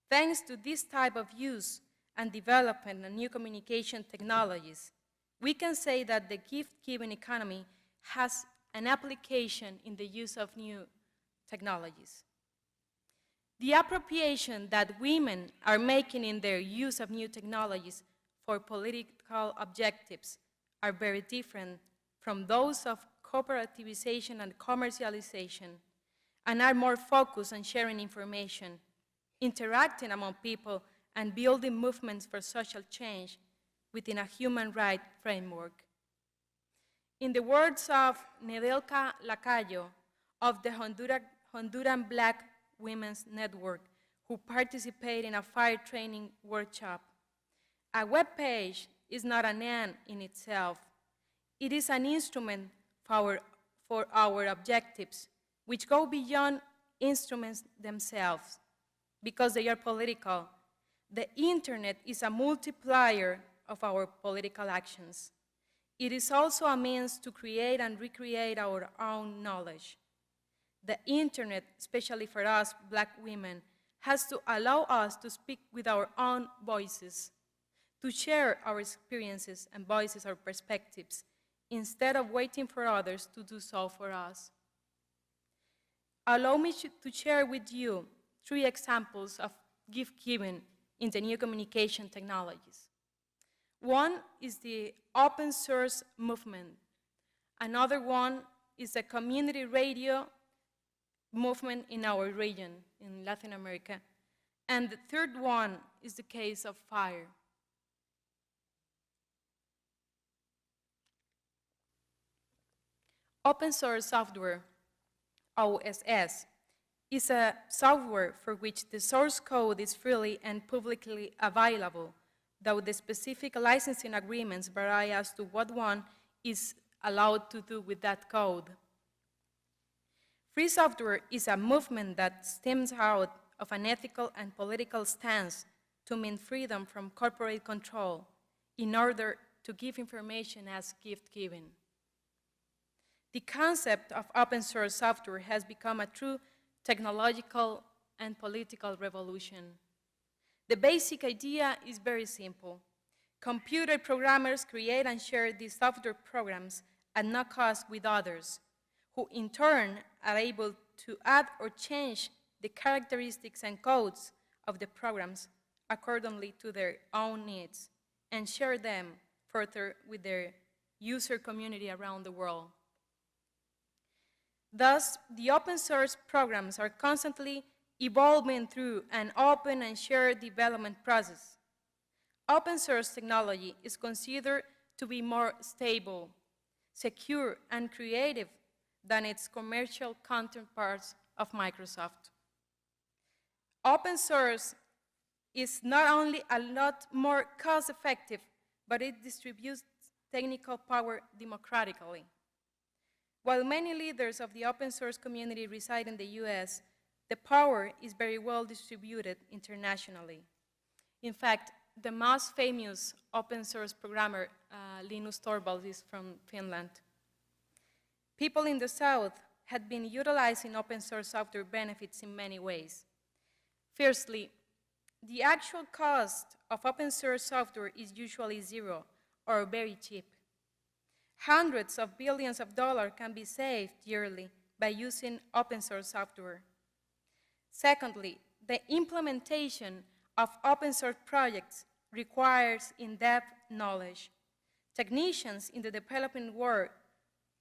Thanks to this type of use and development of new communication technologies, we can say that the gift-giving economy has an application in the use of new technologies. The appropriation that women are making in their use of new technologies for political objectives are very different from those of cooperativization and commercialization, and are more focused on sharing information, interacting among people, and building movements for social change within a human rights framework. In the words of Nedelka Lacayo of the Honduran Black Women's Network, who participate in a fire training workshop, a web page is not an end in itself. It is an instrument for our objectives, which go beyond instruments themselves, because they are political. The internet is a multiplier of our political actions. It is also a means to create and recreate our own knowledge. The internet, especially for us Black women, has to allow us to speak with our own voices, to share our experiences and voices, our perspectives, instead of waiting for others to do so for us. Allow me to share with you 3 examples of gift-giving in the new communication technologies. One is the open source movement. Another one is the community radio movement in our region, in Latin America. And the third one is the case of fire. Open source software, OSS, is a software for which the source code is freely and publicly available, though the specific licensing agreements vary as to what one is allowed to do with that code. Free software is a movement that stems out of an ethical and political stance to mean freedom from corporate control in order to give information as gift-giving. The concept of open source software has become a true technological and political revolution. The basic idea is very simple. Computer programmers create and share these software programs at no cost with others, who in turn are able to add or change the characteristics and codes of the programs accordingly to their own needs and share them further with their user community around the world. Thus, the open source programs are constantly evolving through an open and shared development process. Open source technology is considered to be more stable, secure, and creative than its commercial counterparts of Microsoft. Open source is not only a lot more cost-effective, but it distributes technical power democratically. While many leaders of the open source community reside in the US, the power is very well distributed internationally. In fact, the most famous open source programmer, Linus Torvalds, is from Finland. People in the South had been utilizing open source software benefits in many ways. Firstly, the actual cost of open source software is usually zero or very cheap. Hundreds of billions of dollars can be saved yearly by using open source software. Secondly, the implementation of open source projects requires in-depth knowledge. Technicians in the developing world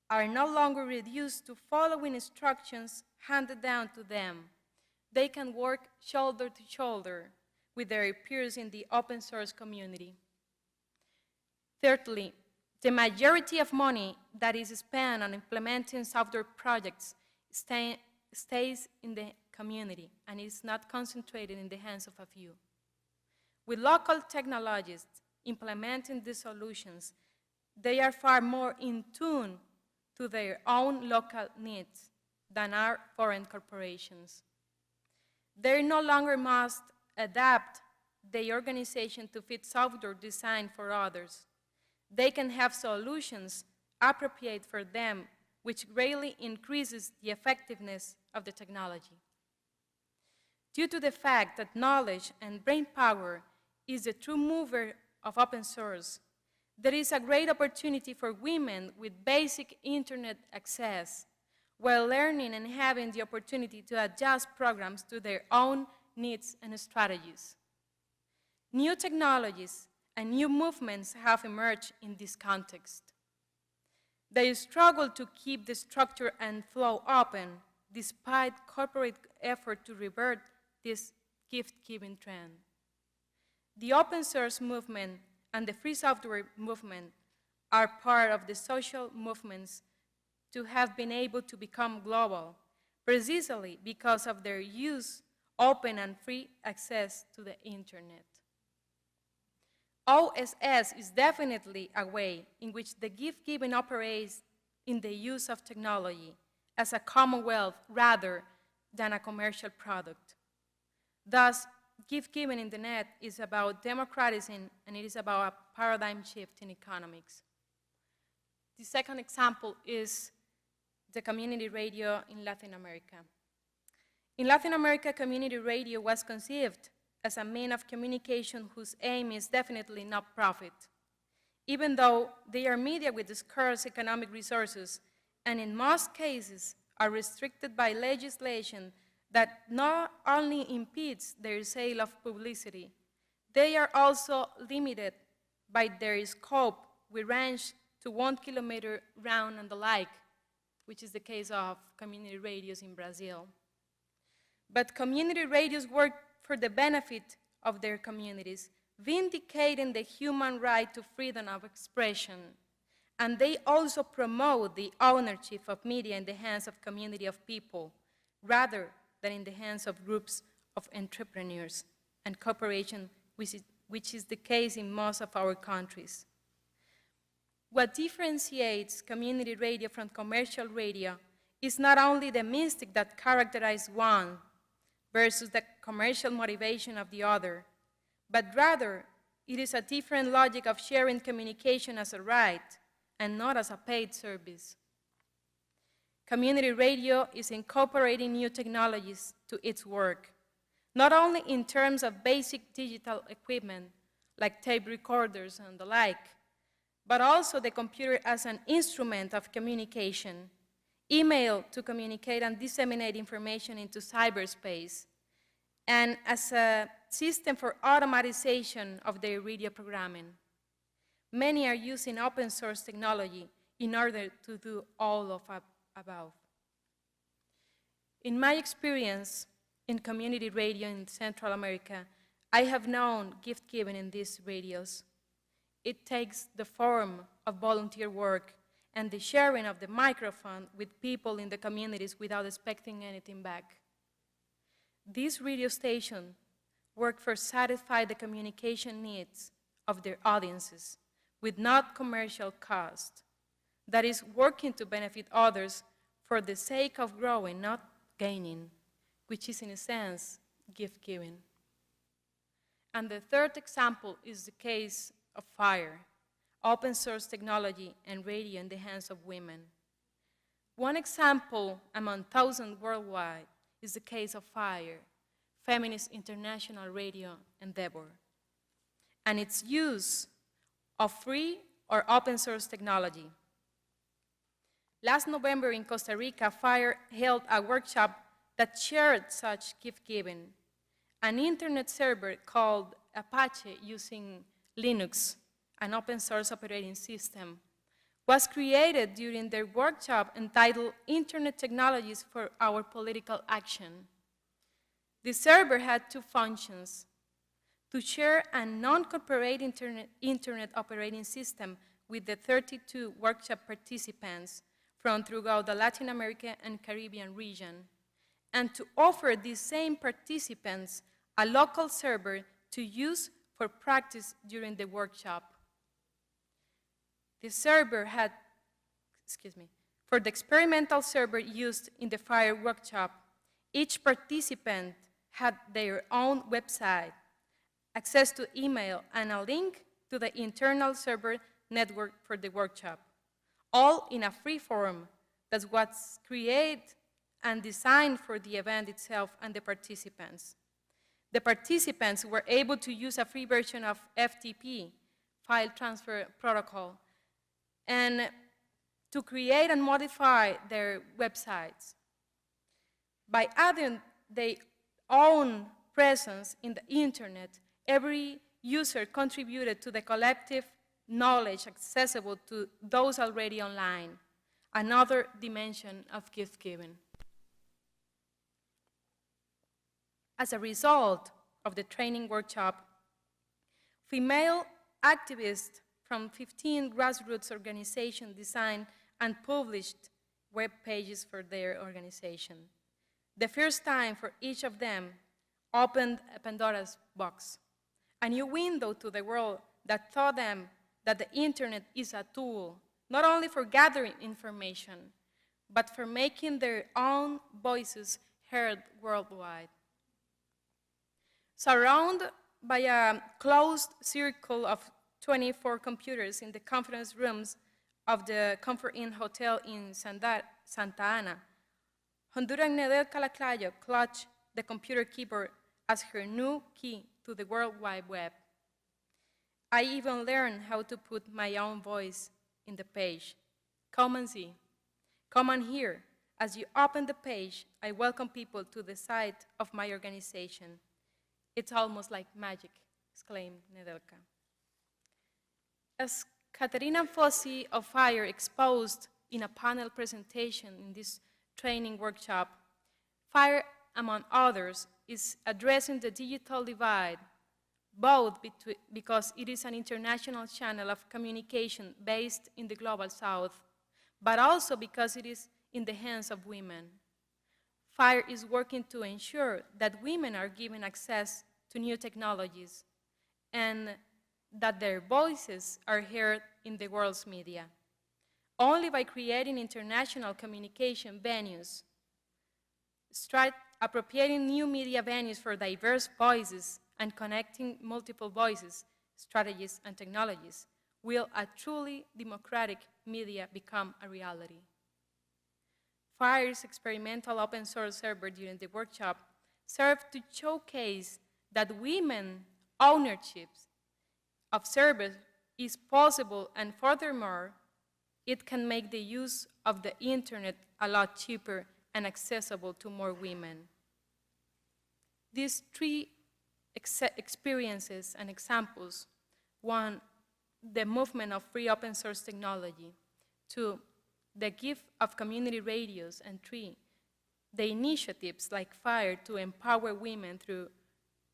are no longer reduced to following instructions handed down to them. They can work shoulder to shoulder with their peers in the open source community. Thirdly, the majority of money that is spent on implementing software projects stays in the community and is not concentrated in the hands of a few. With local technologists implementing these solutions, they are far more in tune to their own local needs than are foreign corporations. They no longer must adapt their organization to fit software designed for others. They can have solutions appropriate for them, which greatly increases the effectiveness of the technology. Due to the fact that knowledge and brain power is the true mover of open source, there is a great opportunity for women with basic internet access, while learning and having the opportunity to adjust programs to their own needs and strategies. New technologies and new movements have emerged in this context. They struggle to keep the structure and flow open, despite corporate effort to revert this gift-giving trend. The open source movement and the free software movement are part of the social movements to have been able to become global, precisely because of their use, open and free access to the internet. OSS is definitely a way in which the gift-giving operates in the use of technology as a commonwealth rather than a commercial product. Thus, gift-giving in the net is about democratizing, and it is about a paradigm shift in economics. The second example is the community radio in Latin America. In Latin America, community radio was conceived as a means of communication whose aim is definitely not profit, even though they are media with scarce economic resources and in most cases are restricted by legislation that not only impedes their sale of publicity, they are also limited by their scope, which range to 1 kilometer round and the like, which is the case of community radios in Brazil. But community radios work for the benefit of their communities, vindicating the human right to freedom of expression. And they also promote the ownership of media in the hands of community of people, rather than in the hands of groups of entrepreneurs and corporations, which is the case in most of our countries. What differentiates community radio from commercial radio is not only the mystic that characterizes one versus the commercial motivation of the other, but rather it is a different logic of sharing communication as a right and not as a paid service. Community radio is incorporating new technologies to its work, not only in terms of basic digital equipment like tape recorders and the like, but also the computer as an instrument of communication, email to communicate and disseminate information into cyberspace, and as a system for automatization of their radio programming. Many are using open source technology in order to do all of above. In my experience in community radio in Central America, I have known gift giving in these radios. It takes the form of volunteer work and the sharing of the microphone with people in the communities without expecting anything back. These radio stations work for satisfy the communication needs of their audiences with not commercial cost. That is, working to benefit others for the sake of growing, not gaining, which is in a sense gift giving. And the third example is the case of FIRE, open source technology and radio in the hands of women. One example among thousands worldwide is the case of FIRE, Feminist International Radio Endeavor, and its use of free or open source technology. Last November in Costa Rica, FIRE held a workshop that shared such gift giving. An internet server called Apache using Linux, an open source operating system, was created during their workshop entitled Internet Technologies for Our Political Action. The server had two functions: to share a non-corporate internet operating system with the 32 workshop participants from throughout the Latin America and Caribbean region, and to offer these same participants a local server to use for practice during the workshop. The server had, for the experimental server used in the FIRE workshop, each participant had their own website, access to email, and a link to the internal server network for the workshop, all in a free form that was created and designed for the event itself and the participants. The participants were able to use a free version of FTP, File Transfer Protocol, and to create and modify their websites. By adding their own presence in the internet, every user contributed to the collective knowledge accessible to those already online, another dimension of gift giving. As a result of the training workshop, female activists from 15 grassroots organizations designed and published web pages for their organization. The first time for each of them opened a Pandora's box, a new window to the world that taught them that the internet is a tool, not only for gathering information, but for making their own voices heard worldwide. Surrounded by a closed circle of 24 computers in the conference rooms of the Comfort Inn Hotel in Santa Ana, Honduran Nedelka Laclayo clutched the computer keyboard as her new key to the World Wide Web. I even learned how to put my own voice in the page. Come and see. Come and hear. As you open the page, I welcome people to the site of my organization. It's almost like magic, exclaimed Nedelka. As Caterina Fossi of FIRE exposed in a panel presentation in this training workshop, FIRE, among others, is addressing the digital divide, both because it is an international channel of communication based in the global south, but also because it is in the hands of women. FIRE is working to ensure that women are given access to new technologies and that their voices are heard in the world's media. Only by creating international communication venues, appropriating new media venues for diverse voices, and connecting multiple voices, strategies, and technologies, will a truly democratic media become a reality. FIRE's experimental open source server during the workshop served to showcase that women ownership of servers is possible, and furthermore, it can make the use of the internet a lot cheaper and accessible to more women. These three experiences and examples: one, the movement of free open source technology; two, the gift of community radios; and three, the initiatives like FIRE to empower women through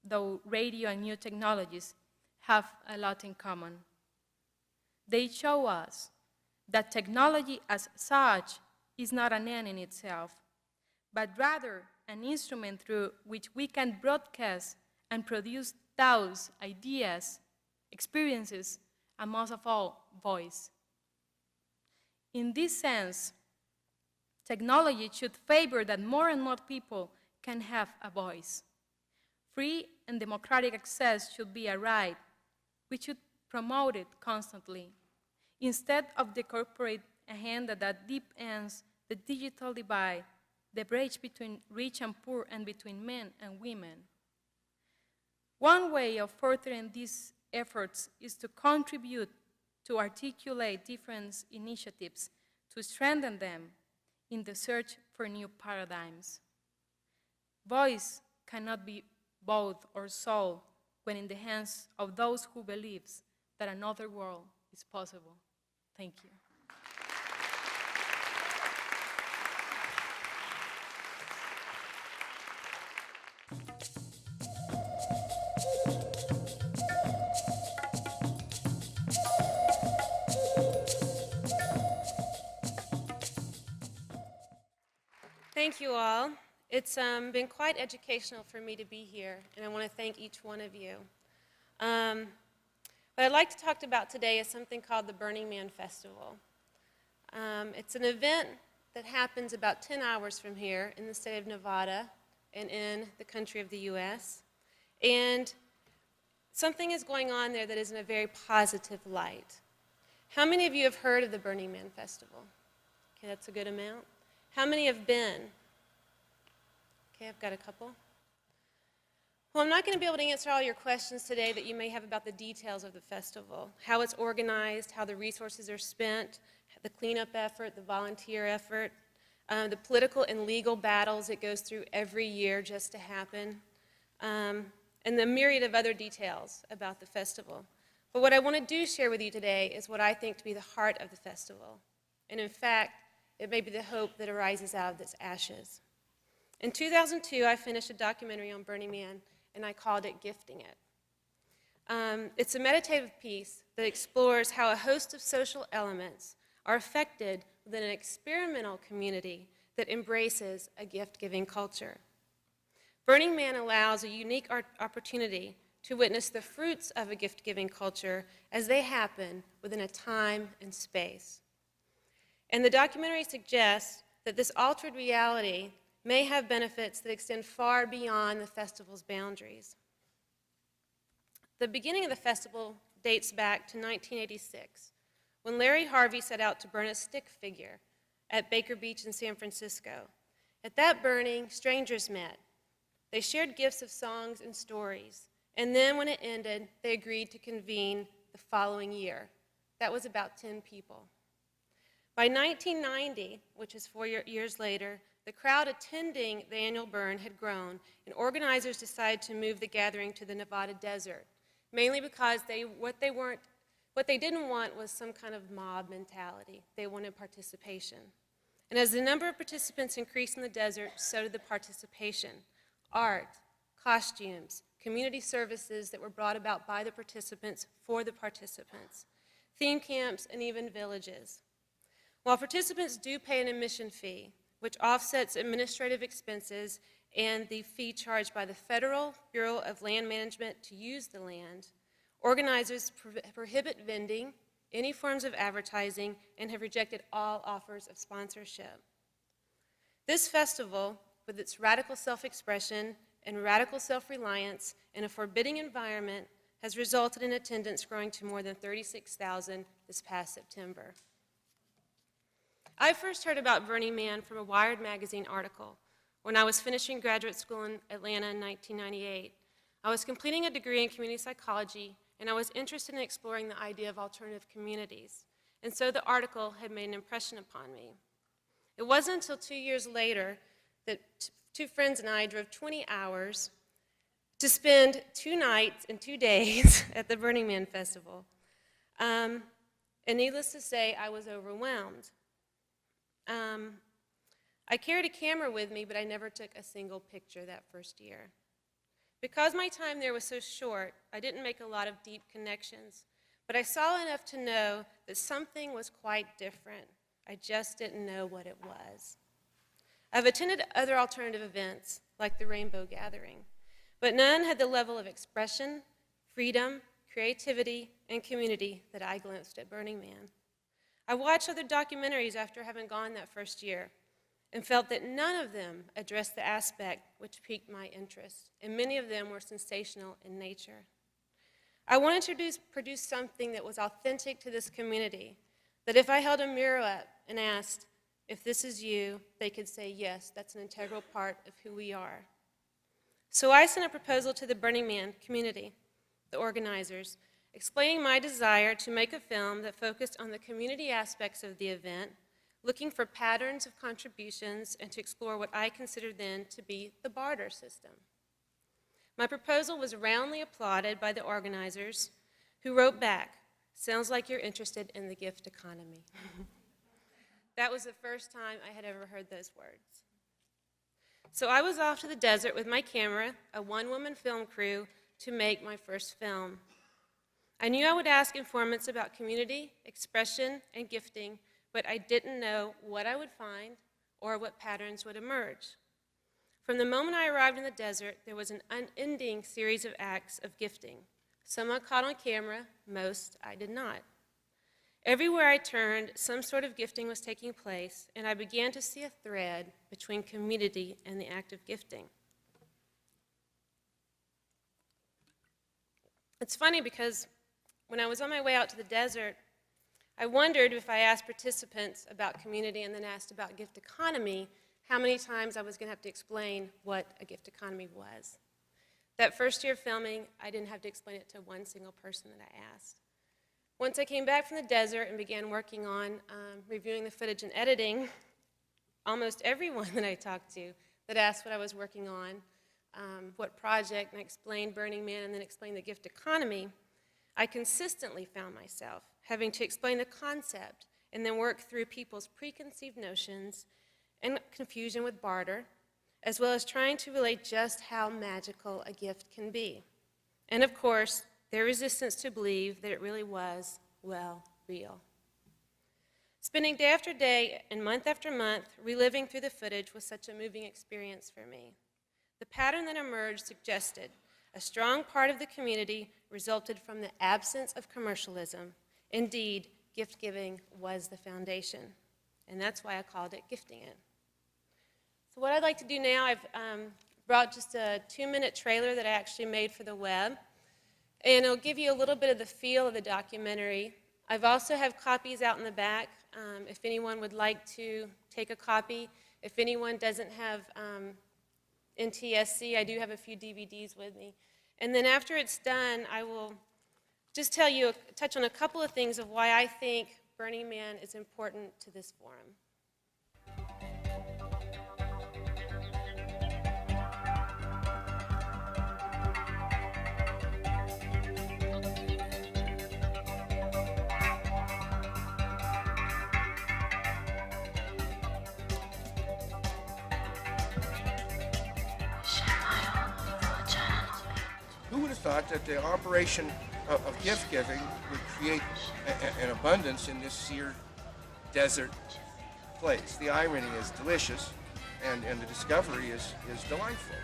the radio and new technologies, have a lot in common. They show us that technology as such is not an end in itself, but rather an instrument through which we can broadcast and produce thoughts, ideas, experiences, and most of all, voice. In this sense, technology should favor that more and more people can have a voice. Free and democratic access should be a right. We should promote it constantly, instead of the corporate agenda that deep ends the digital divide, the bridge between rich and poor, and between men and women. One way of furthering these efforts is to contribute to articulate different initiatives to strengthen them in the search for new paradigms. Voice cannot be bought or sold when in the hands of those who believe that another world is possible. Thank you. Thank you all. It's been quite educational for me to be here, and I want to thank each one of you. What I'd like to talk about today is something called the Burning Man Festival. It's an event that happens about 10 hours from here in the state of Nevada and in the country of the US. And something is going on there that is in a very positive light. How many of you have heard of the Burning Man Festival? Okay, that's a good amount. How many have been? Okay, I've got a couple. Well, I'm not going to be able to answer all your questions today that you may have about the details of the festival, how it's organized, how the resources are spent, the cleanup effort, the volunteer effort, the political and legal battles it goes through every year just to happen, and the myriad of other details about the festival. But what I want to do share with you today is what I think to be the heart of the festival. And in fact, it may be the hope that arises out of its ashes. In 2002, I finished a documentary on Burning Man, and I called it Gifting It. It's a meditative piece that explores how a host of social elements are affected within an experimental community that embraces a gift-giving culture. Burning Man allows a unique opportunity to witness the fruits of a gift-giving culture as they happen within a time and space. And the documentary suggests that this altered reality may have benefits that extend far beyond the festival's boundaries. The beginning of the festival dates back to 1986, when Larry Harvey set out to burn a stick figure at Baker Beach in San Francisco. At that burning, strangers met. They shared gifts of songs and stories, and then when it ended, they agreed to convene the following year. That was about 10 people. By 1990, which is 4 years later, the crowd attending the annual burn had grown, and organizers decided to move the gathering to the Nevada desert, mainly because what they didn't want was some kind of mob mentality. They wanted participation. And as the number of participants increased in the desert, so did the participation. Art, costumes, community services that were brought about by the participants for the participants, theme camps, and even villages. While participants do pay an admission fee, which offsets administrative expenses and the fee charged by the Federal Bureau of Land Management to use the land. Organizers prohibit vending, any forms of advertising, and have rejected all offers of sponsorship. This festival, with its radical self-expression and radical self-reliance in a forbidding environment, has resulted in attendance growing to more than 36,000 this past September. I first heard about Burning Man from a Wired magazine article when I was finishing graduate school in Atlanta in 1998. I was completing a degree in community psychology, and I was interested in exploring the idea of alternative communities, and so the article had made an impression upon me. It wasn't until 2 years later that two friends and I drove 20 hours to spend 2 nights and 2 days at the Burning Man Festival. And needless to say, I was overwhelmed. I carried a camera with me, but I never took a single picture that first year. Because my time there was so short, I didn't make a lot of deep connections, but I saw enough to know that something was quite different. I just didn't know what it was. I've attended other alternative events, like the Rainbow Gathering, but none had the level of expression, freedom, creativity, and community that I glimpsed at Burning Man. I watched other documentaries after having gone that first year and felt that none of them addressed the aspect which piqued my interest, and many of them were sensational in nature. I wanted to produce something that was authentic to this community, that if I held a mirror up and asked, if this is you, they could say, yes, that's an integral part of who we are. So I sent a proposal to the Burning Man community, the organizers, explaining my desire to make a film that focused on the community aspects of the event, looking for patterns of contributions, and to explore what I considered then to be the barter system. My proposal was roundly applauded by the organizers, who wrote back, "Sounds like you're interested in the gift economy." That was the first time I had ever heard those words. So I was off to the desert with my camera, a one-woman film crew, to make my first film. I knew I would ask informants about community, expression, and gifting, but I didn't know what I would find or what patterns would emerge. From the moment I arrived in the desert, there was an unending series of acts of gifting. Some I caught on camera, most I did not. Everywhere I turned, some sort of gifting was taking place, and I began to see a thread between community and the act of gifting. It's funny because when I was on my way out to the desert, I wondered if I asked participants about community and then asked about gift economy, how many times I was going to have to explain what a gift economy was. That first year of filming, I didn't have to explain it to one single person that I asked. Once I came back from the desert and began working on reviewing the footage and editing, almost everyone that I talked to that asked what I was working on, what project, and I explained Burning Man and then explained the gift economy, I consistently found myself having to explain the concept and then work through people's preconceived notions and confusion with barter, as well as trying to relate just how magical a gift can be. And of course, their resistance to believe that it really was, well, real. Spending day after day and month after month reliving through the footage was such a moving experience for me. The pattern that emerged suggested a strong part of the community resulted from the absence of commercialism. Indeed, gift giving was the foundation, and that's why I called it Gifting It. So what I'd like to do now, I've brought just a 2-minute trailer that I actually made for the web, and it'll give you a little bit of the feel of the documentary. I've also have copies out in the back if anyone would like to take a copy. If anyone doesn't have NTSC, I do have a few DVDs with me. And then after it's done, I will just touch on a couple of things of why I think Burning Man is important to this forum. Who would have thought that the operation of gift giving would create an abundance in this seared desert place. The irony is delicious, and the discovery is delightful.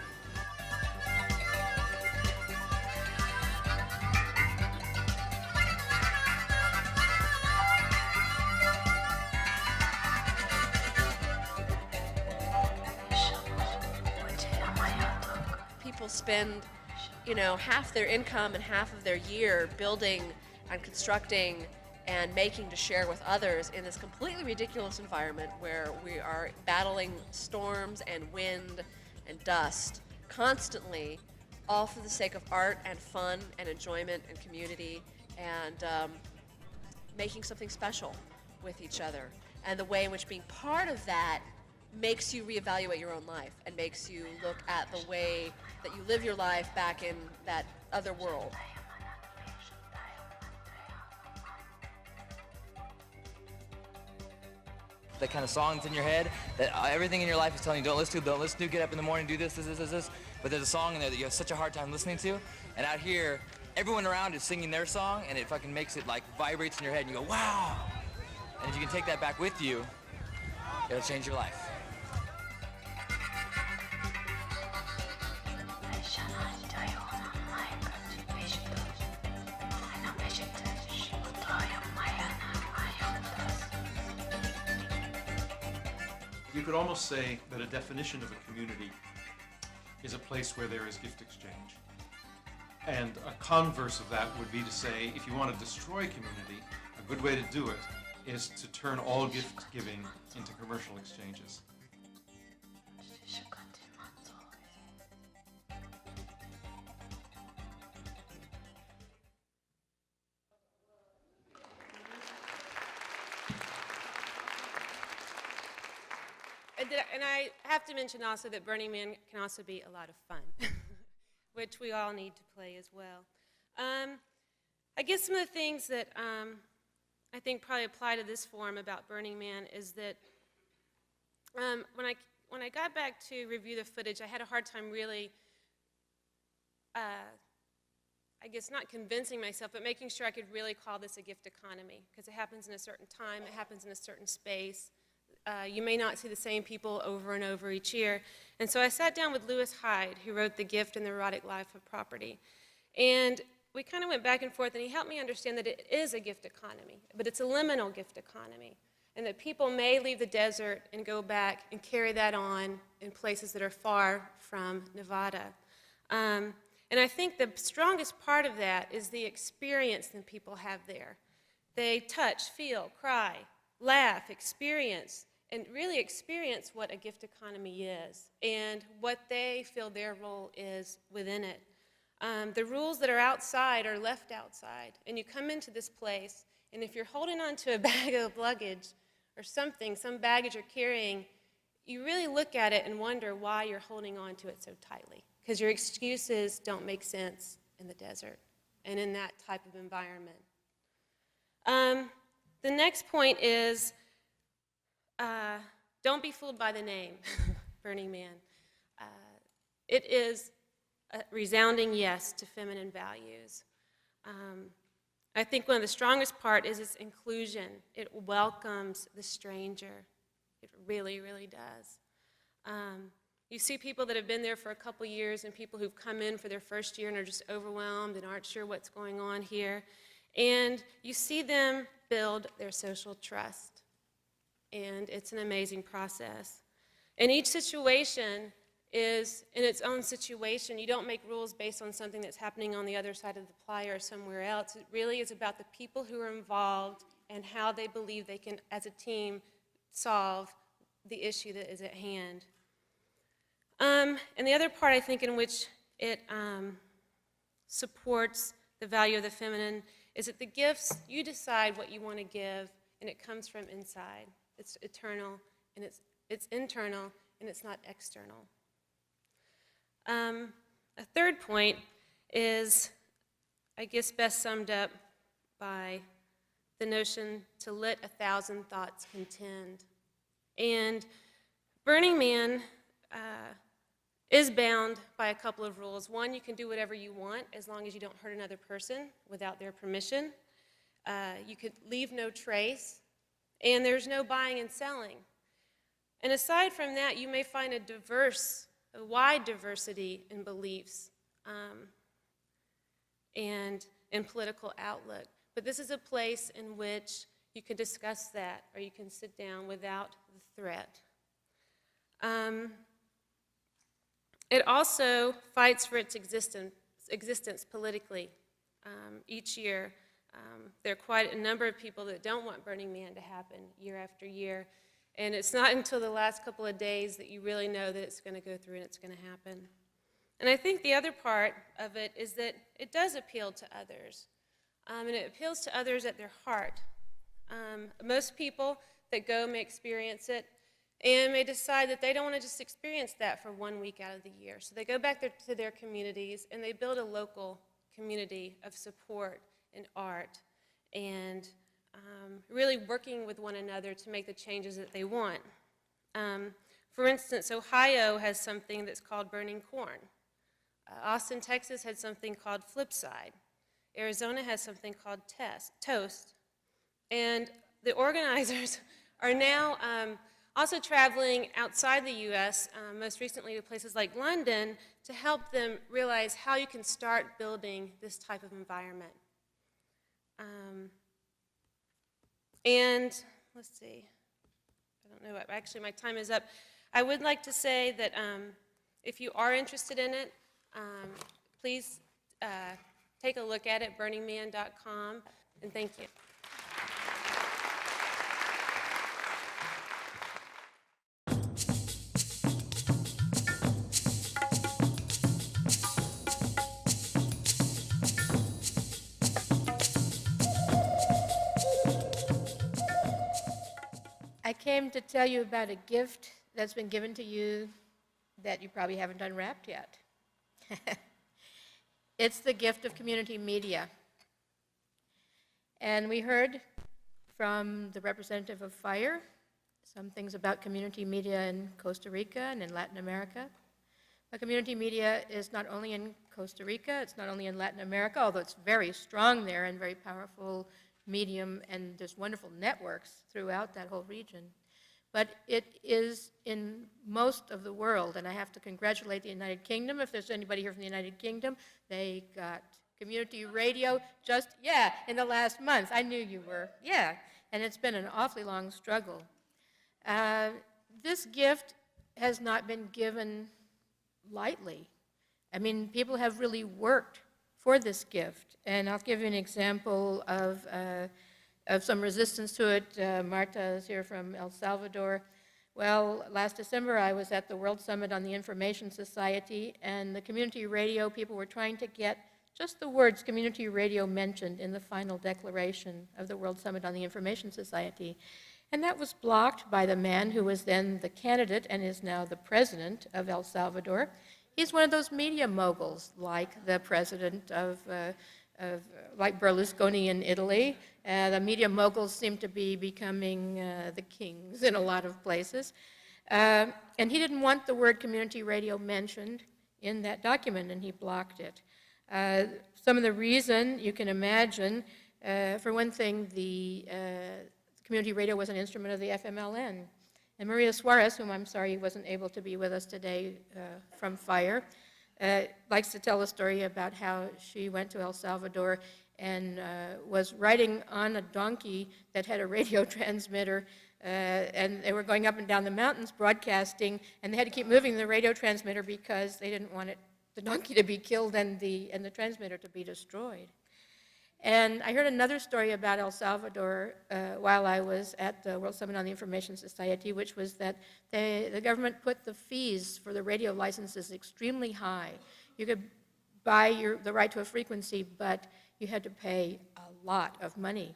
People spend, half their income and half of their year building and constructing and making to share with others in this completely ridiculous environment where we are battling storms and wind and dust constantly, all for the sake of art and fun and enjoyment and community and making something special with each other. And the way in which being part of that makes you reevaluate your own life and makes you look at the way that you live your life back in that other world. That kind of song that's in your head, that everything in your life is telling you don't listen to, get up in the morning, do this. But there's a song in there that you have such a hard time listening to, and out here, everyone around is singing their song, and it fucking makes it like vibrates in your head, and you go, wow! And if you can take that back with you, it'll change your life. You could almost say that a definition of a community is a place where there is gift exchange. And a converse of that would be to say, if you want to destroy community, a good way to do it is to turn all gift giving into commercial exchanges. And I have to mention also that Burning Man can also be a lot of fun, which we all need to play as well. I guess some of the things that I think probably apply to this forum about Burning Man is that when I got back to review the footage, I had a hard time really, I guess not convincing myself, but making sure I could really call this a gift economy, because it happens in a certain time, it happens in a certain space. You may not see the same people over and over each year. And so I sat down with Lewis Hyde, who wrote The Gift and the Erotic Life of Property. And we kind of went back and forth, and he helped me understand that it is a gift economy, but it's a liminal gift economy, and that people may leave the desert and go back and carry that on in places that are far from Nevada. And I think the strongest part of that is the experience that people have there. They touch, feel, cry, laugh, experience, and really experience what a gift economy is and what they feel their role is within it. The rules that are outside are left outside, and you come into this place, and if you're holding on to a bag of luggage or something, some baggage you're carrying, you really look at it and wonder why you're holding on to it so tightly, because your excuses don't make sense in the desert and in that type of environment. The next point is, don't be fooled by the name, Burning Man. It is a resounding yes to feminine values. I think one of the strongest part is its inclusion. It welcomes the stranger. It really, really does. You see people that have been there for a couple years and people who've come in for their first year and are just overwhelmed and aren't sure what's going on here. And you see them build their social trust. And it's an amazing process. And each situation is in its own situation. You don't make rules based on something that's happening on the other side of the playa or somewhere else. It really is about the people who are involved and how they believe they can, as a team, solve the issue that is at hand. And the other part, I think, in which it supports the value of the feminine is that the gifts, you decide what you want to give, and it comes from inside. It's eternal, and it's internal, and it's not external. A third point is, I guess, best summed up by the notion to let 1,000 thoughts contend. And Burning Man is bound by a couple of rules. One, you can do whatever you want as long as you don't hurt another person without their permission. You could leave no trace. And there's no buying and selling. And aside from that, you may find a wide diversity in beliefs and in political outlook. But this is a place in which you can discuss that, or you can sit down without the threat. It also fights for its existence politically. Each year, there are quite a number of people that don't want Burning Man to happen year after year. And it's not until the last couple of days that you really know that it's going to go through and it's going to happen. And I think the other part of it is that it does appeal to others. And it appeals to others at their heart. Most people that go may experience it and may decide that they don't want to just experience that for 1 week out of the year. So they go back to their communities and they build a local community of support and art and really working with one another to make the changes that they want. For instance, Ohio has something that's called Burning Corn. Austin, Texas had something called Flipside. Arizona has something called Toast. And the organizers are now also traveling outside the U.S., most recently to places like London, to help them realize how you can start building this type of environment. And let's see, I don't know, actually my time is up. I would like to say that if you are interested in it, please take a look at it, burningman.com, and thank you. I came to tell you about a gift that's been given to you that you probably haven't unwrapped yet. It's the gift of community media. And we heard from the representative of FIRE some things about community media in Costa Rica and in Latin America. But community media is not only in Costa Rica, it's not only in Latin America, although it's very strong there and very powerful medium, and there's wonderful networks throughout that whole region. But it is in most of the world, and I have to congratulate the United Kingdom. If there's anybody here from the United Kingdom, they got community radio just, in the last month. I knew you were, and it's been an awfully long struggle. This gift has not been given lightly. I mean, people have really worked for this gift, and I'll give you an example of some resistance to it. Marta is here from El Salvador. Well, last December I was at the World Summit on the Information Society, and the community radio people were trying to get just the words community radio mentioned in the final declaration of the World Summit on the Information Society. And that was blocked by the man who was then the candidate and is now the president of El Salvador. He's one of those media moguls, like the president like Berlusconi in Italy. The media moguls seem to be becoming the kings in a lot of places. And he didn't want the word community radio mentioned in that document, and he blocked it. Some of the reason, you can imagine, for one thing, the community radio was an instrument of the FMLN. And Maria Suarez, whom I'm sorry wasn't able to be with us today from FIRE, likes to tell a story about how she went to El Salvador and was riding on a donkey that had a radio transmitter, and they were going up and down the mountains broadcasting, and they had to keep moving the radio transmitter because they didn't want the donkey to be killed and the transmitter to be destroyed. And I heard another story about El Salvador while I was at the World Summit on the Information Society, which was that the government put the fees for the radio licenses extremely high. You could buy the right to a frequency, but you had to pay a lot of money.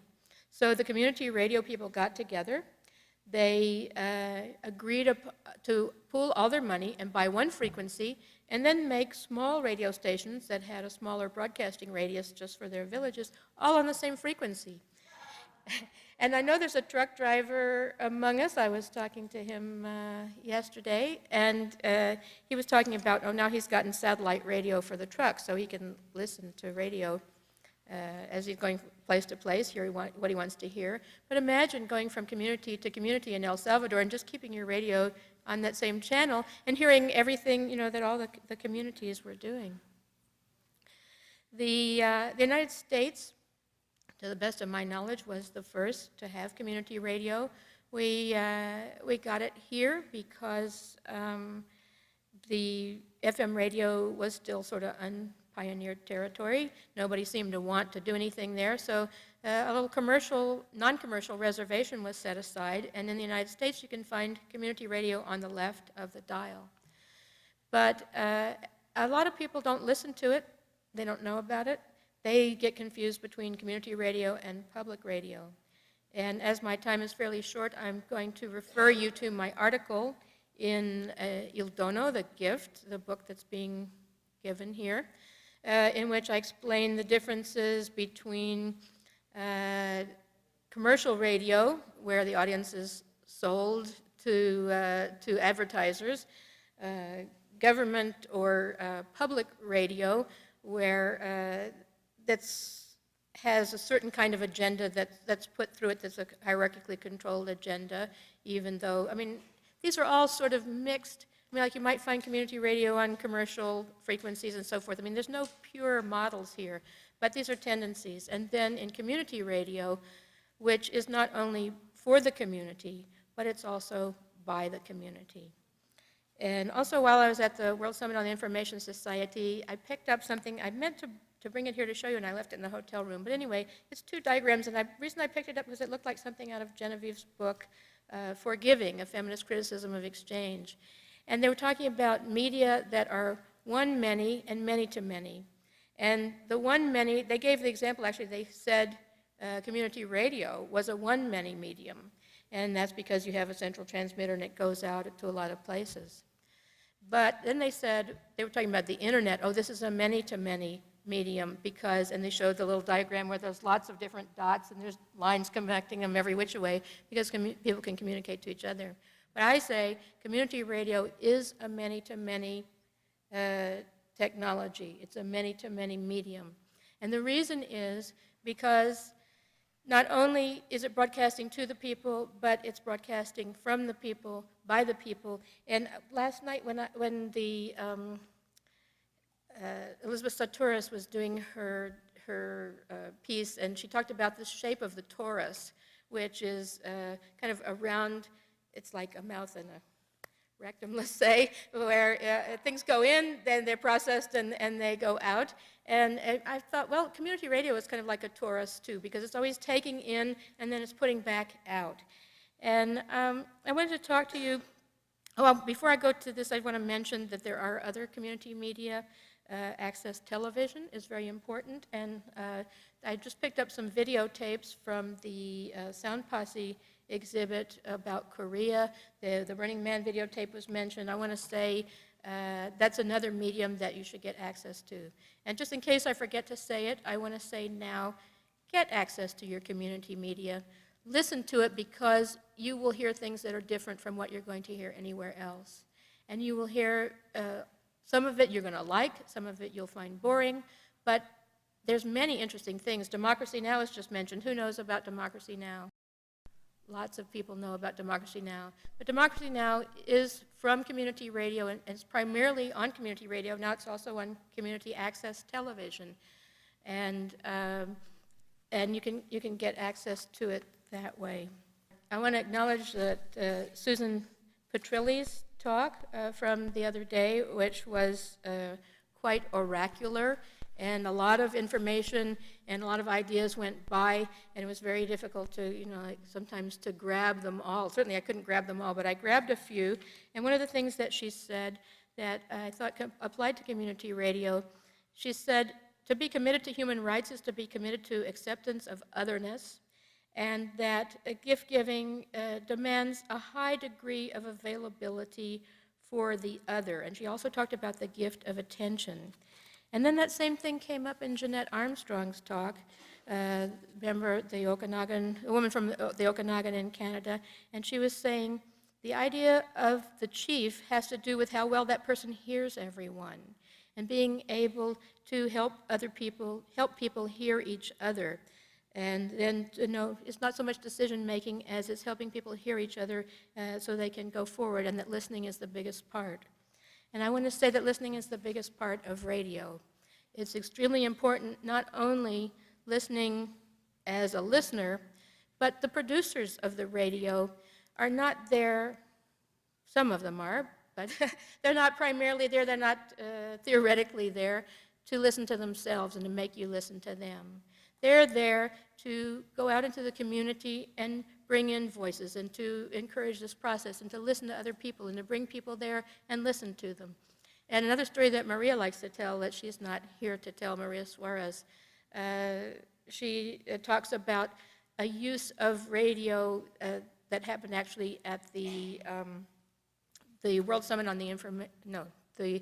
So the community radio people got together. They agreed to pool all their money and buy one frequency, and then make small radio stations that had a smaller broadcasting radius just for their villages, all on the same frequency. And I know there's a truck driver among us. I was talking to him yesterday, and he was talking about, now he's gotten satellite radio for the truck, so he can listen to radio as he's going place to place, hearing what he wants to hear. But imagine going from community to community in El Salvador and just keeping your radio on that same channel and hearing everything, you know, that all the communities were doing. The United States, to the best of my knowledge, was the first to have community radio. We got it here because the FM radio was still sort of unpioneered territory. Nobody seemed to want to do anything there, so a little non-commercial reservation was set aside, and in the United States you can find community radio on the left of the dial. But a lot of people don't listen to it. They don't know about it. They get confused between community radio and public radio. And as my time is fairly short, I'm going to refer you to my article in Il Dono, the gift, the book that's being given here, in which I explain the differences between commercial radio, where the audience is sold to advertisers, government or public radio, where has a certain kind of agenda that's put through it, that's a hierarchically controlled agenda, even though, I mean, these are all sort of mixed. I mean, like you might find community radio on commercial frequencies and so forth. I mean, there's no pure models here, but these are tendencies. And then in community radio, which is not only for the community, but it's also by the community. And also, while I was at the World Summit on the Information Society, I picked up something. I meant to bring it here to show you, and I left it in the hotel room. But anyway, it's two diagrams, and the reason I picked it up was it looked like something out of Genevieve's book, Forgiving, A Feminist Criticism of Exchange. And they were talking about media that are one many and many to many. And the one many, they gave the example, actually, they said community radio was a one many medium. And that's because you have a central transmitter and it goes out to a lot of places. But then they said, they were talking about the internet, oh, this is a many to many medium because, and they showed the little diagram where there's lots of different dots and there's lines connecting them every which way because people can communicate to each other. But I say community radio is a many to many technology. It's a many to many medium. And the reason is because not only is it broadcasting to the people, but it's broadcasting from the people, by the people. And last night when the Elizabeth Saturas was doing her piece, and she talked about the shape of the torus, which is kind of a round, it's like a mouth and a rectum, let's say, where things go in, then they're processed, and they go out. And I thought, well, community radio is kind of like a torus, too, because it's always taking in, and then it's putting back out. And I wanted to talk to you, well, before I go to this, I want to mention that there are other community media. Access television is very important, and I just picked up some videotapes from the Sound Posse exhibit about Korea. The Burning Man videotape was mentioned. I want to say that's another medium that you should get access to. And just in case I forget to say it, I want to say now, get access to your community media. Listen to it because you will hear things that are different from what you're going to hear anywhere else. And you will hear some of it you're going to like, some of it you'll find boring, but there's many interesting things. Democracy Now! Is just mentioned. Who knows about Democracy Now! Lots of people know about Democracy Now! But Democracy Now! Is from community radio, and it's primarily on community radio. Now it's also on community access television. And you can get access to it that way. I want to acknowledge that Susan Petrilli's talk from the other day, which was quite oracular, and a lot of information and a lot of ideas went by, and it was very difficult to, like sometimes to grab them all. Certainly I couldn't grab them all, but I grabbed a few. And one of the things that she said that I thought applied to community radio, she said, to be committed to human rights is to be committed to acceptance of otherness, and that gift-giving demands a high degree of availability for the other. And she also talked about the gift of attention. And then that same thing came up in Jeanette Armstrong's talk. Remember the Okanagan, a woman from the Okanagan in Canada, and she was saying the idea of the chief has to do with how well that person hears everyone. and being able to help people hear each other. And then, it's not so much decision-making as it's helping people hear each other so they can go forward, and that listening is the biggest part. And I want to say that listening is the biggest part of radio. It's extremely important, not only listening as a listener, but the producers of the radio are not there, some of them are, but they're not primarily there, they're not theoretically there to listen to themselves and to make you listen to them. They're there to go out into the community and bring in voices and to encourage this process and to listen to other people and to bring people there and listen to them. And another story that Maria likes to tell, that she's not here to tell, Maria Suarez, she talks about a use of radio that happened actually at the World Summit on the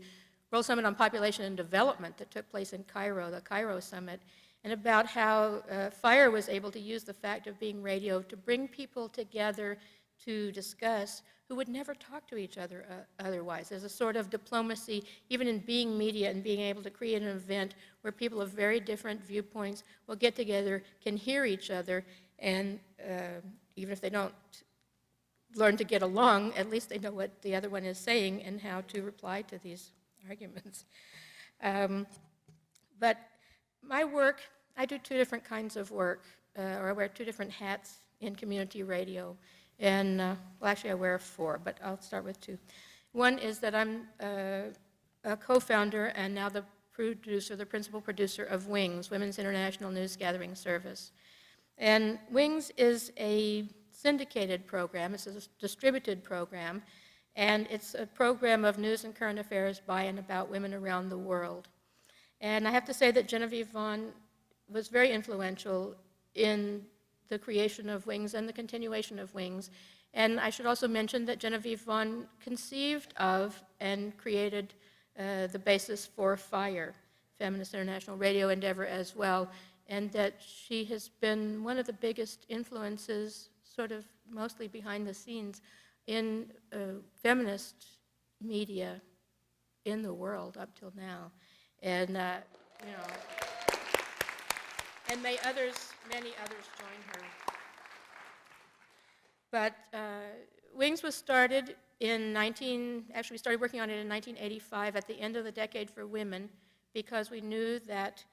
World Summit on Population and Development that took place in Cairo, the Cairo Summit, and about how FIRE was able to use the fact of being radio to bring people together to discuss who would never talk to each other otherwise. There's a sort of diplomacy, even in being media and being able to create an event where people of very different viewpoints will get together, can hear each other, and even if they don't learn to get along, at least they know what the other one is saying and how to reply to these arguments. But my work, I do two different kinds of work, or I wear two different hats in community radio. And, well, actually I wear four, but I'll start with two. One is that I'm a co-founder and now the principal producer of WINGS, Women's International News Gathering Service. And WINGS is a syndicated program, it's a distributed program, and it's a program of news and current affairs by and about women around the world. And I have to say that Genevieve Vaughn was very influential in the creation of WINGS and the continuation of WINGS. And I should also mention that Genevieve Vaughn conceived of and created the basis for FIRE, Feminist International Radio Endeavor, as well, and that she has been one of the biggest influences, sort of mostly behind the scenes, in feminist media in the world up till now. And, and may many others join her. But WINGS was started we started working on it in 1985 at the end of the decade for women, because we knew that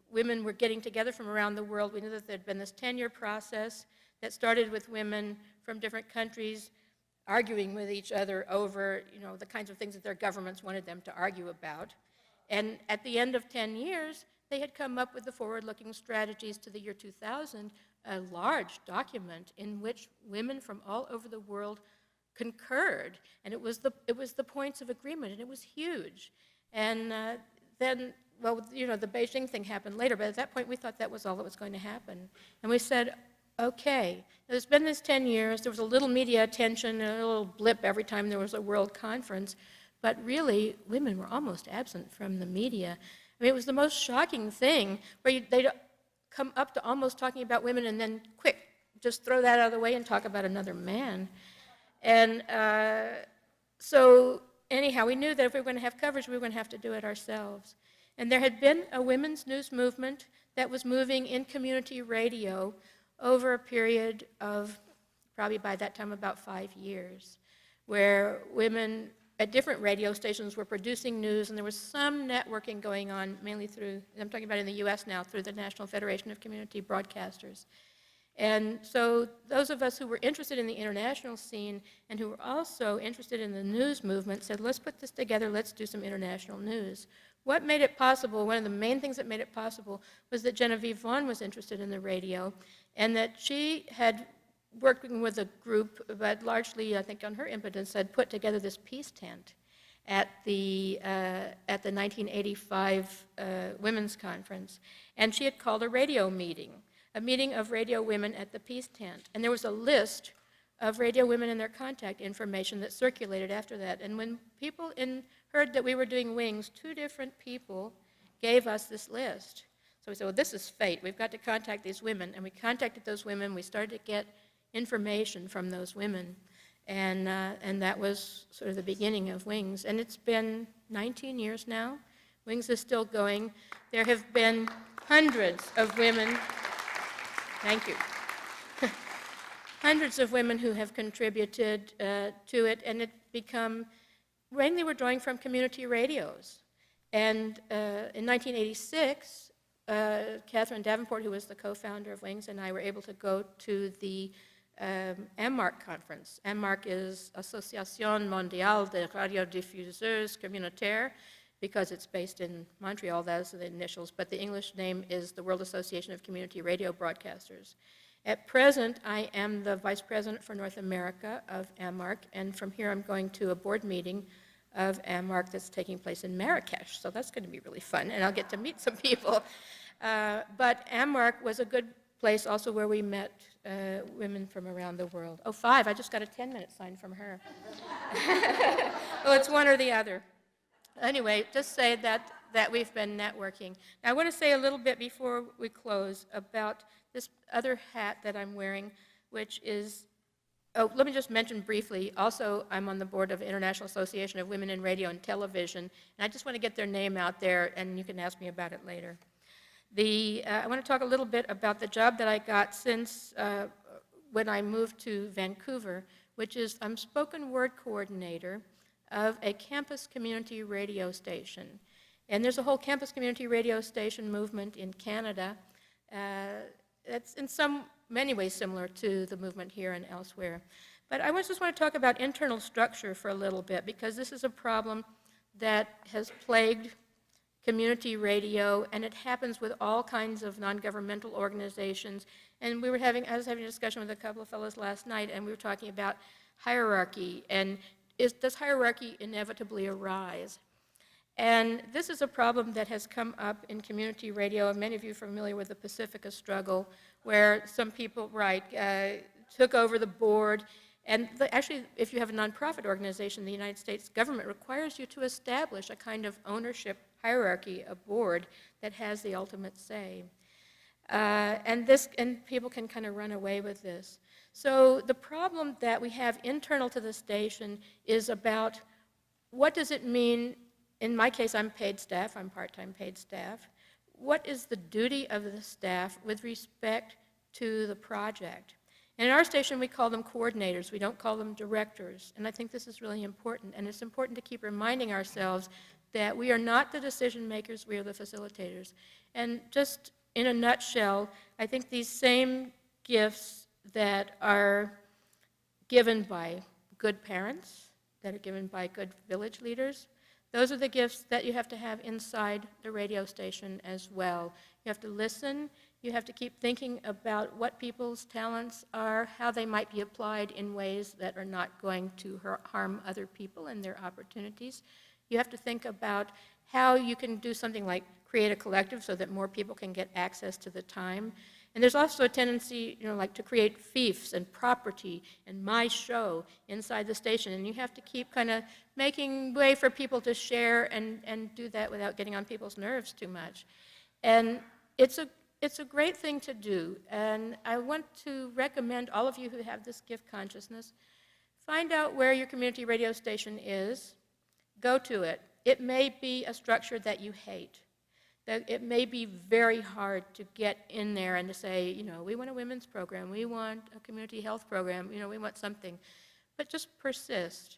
women were getting together from around the world. We knew that there'd been this 10-year process that started with women from different countries arguing with each other over, the kinds of things that their governments wanted them to argue about. And at the end of 10 years, they had come up with the forward-looking strategies to the year 2000, a large document in which women from all over the world concurred, and it was the points of agreement, and it was huge. And then, well, the Beijing thing happened later, but at that point we thought that was all that was going to happen. And we said, okay, there's been this 10 years, there was a little media attention, a little blip every time there was a world conference, but really, women were almost absent from the media. I mean, it was the most shocking thing, where they'd come up to almost talking about women and then, quick, just throw that out of the way and talk about another man. And so, anyhow, we knew that if we were going to have coverage, we were going to have to do it ourselves. And there had been a women's news movement that was moving in community radio over a period of, probably by that time, about 5 years, where women at different radio stations were producing news, and there was some networking going on, mainly through, I'm talking about in the US now, through the National Federation of Community Broadcasters. And so those of us who were interested in the international scene and who were also interested in the news movement said, let's put this together, let's do some international news. What made it possible, one of the main things that made it possible, was that Genevieve Vaughn was interested in the radio, and that she had working with a group, but largely, I think on her impetus, had put together this peace tent at the 1985 Women's Conference. And she had called a radio meeting, a meeting of radio women at the peace tent. And there was a list of radio women and their contact information that circulated after that. And when people heard that we were doing WINGS, 2 different people gave us this list. So we said, well, this is fate. We've got to contact these women. And we contacted those women. We started to get information from those women. And that was sort of the beginning of Wings. And it's been 19 years now. Wings is still going. There have been hundreds of women, thank you, hundreds of women who have contributed to it, and it's become, mainly we're drawing from community radios. And in 1986, Catherine Davenport, who was the co-founder of Wings, and I were able to go to the AMMARC conference. AMMARC is Association Mondiale des Radiodiffuseurs Communautaires, because it's based in Montreal, those are the initials, but the English name is the World Association of Community Radio Broadcasters. At present, I am the Vice President for North America of AMMARC, and from here I'm going to a board meeting of AMMARC that's taking place in Marrakesh, so that's going to be really fun, and I'll get to meet some people. But AMMARC was a good place also where we met women from around the world. Oh, 5, I just got a 10-minute sign from her. Well, it's one or the other. Anyway, just say that we've been networking. Now, I want to say a little bit before we close about this other hat that I'm wearing, which is, oh, let me just mention briefly, also I'm on the board of the International Association of Women in Radio and Television, and I just want to get their name out there, and you can ask me about it later. I want to talk a little bit about the job that I got since when I moved to Vancouver, which is I'm spoken word coordinator of a campus community radio station. And there's a whole campus community radio station movement in Canada that's in many ways similar to the movement here and elsewhere. But I just want to talk about internal structure for a little bit, because this is a problem that has plagued community radio, and it happens with all kinds of non-governmental organizations. And I was having a discussion with a couple of fellows last night, and we were talking about hierarchy, and does hierarchy inevitably arise? And this is a problem that has come up in community radio, and many of you are familiar with the Pacifica struggle, where some people, took over the board. And actually, if you have a nonprofit organization, the United States government requires you to establish a kind of ownership hierarchy, a board that has the ultimate say. And people can kind of run away with this. So the problem that we have internal to the station is about what does it mean, in my case I'm paid staff, I'm part-time paid staff, what is the duty of the staff with respect to the project? And in our station we call them coordinators, we don't call them directors, and I think this is really important, and it's important to keep reminding ourselves that we are not the decision makers, we are the facilitators. And just in a nutshell, I think these same gifts that are given by good parents, that are given by good village leaders, those are the gifts that you have to have inside the radio station as well. You have to listen, you have to keep thinking about what people's talents are, how they might be applied in ways that are not going to harm other people and their opportunities. You have to think about how you can do something like create a collective so that more people can get access to the time. And there's also a tendency, like to create fiefs and property and my show inside the station. And you have to keep kind of making way for people to share and do that without getting on people's nerves too much. And it's a great thing to do. And I want to recommend all of you who have this gift consciousness, find out where your community radio station is, go to it. It may be a structure that you hate. That it may be very hard to get in there and to say, we want a women's program, we want a community health program, we want something. But just persist.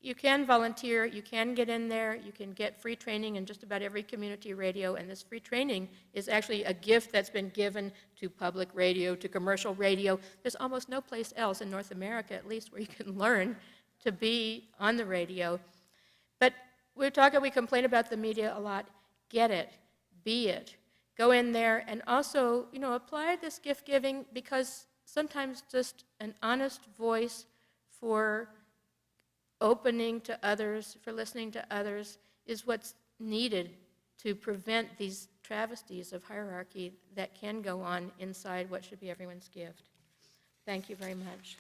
You can volunteer, you can get in there, you can get free training in just about every community radio, and this free training is actually a gift that's been given to public radio, to commercial radio. There's almost no place else in North America, at least, where you can learn to be on the radio. But we complain about the media a lot. Get it. Be it. Go in there and also, apply this gift giving, because sometimes just an honest voice for opening to others, for listening to others, is what's needed to prevent these travesties of hierarchy that can go on inside what should be everyone's gift. Thank you very much.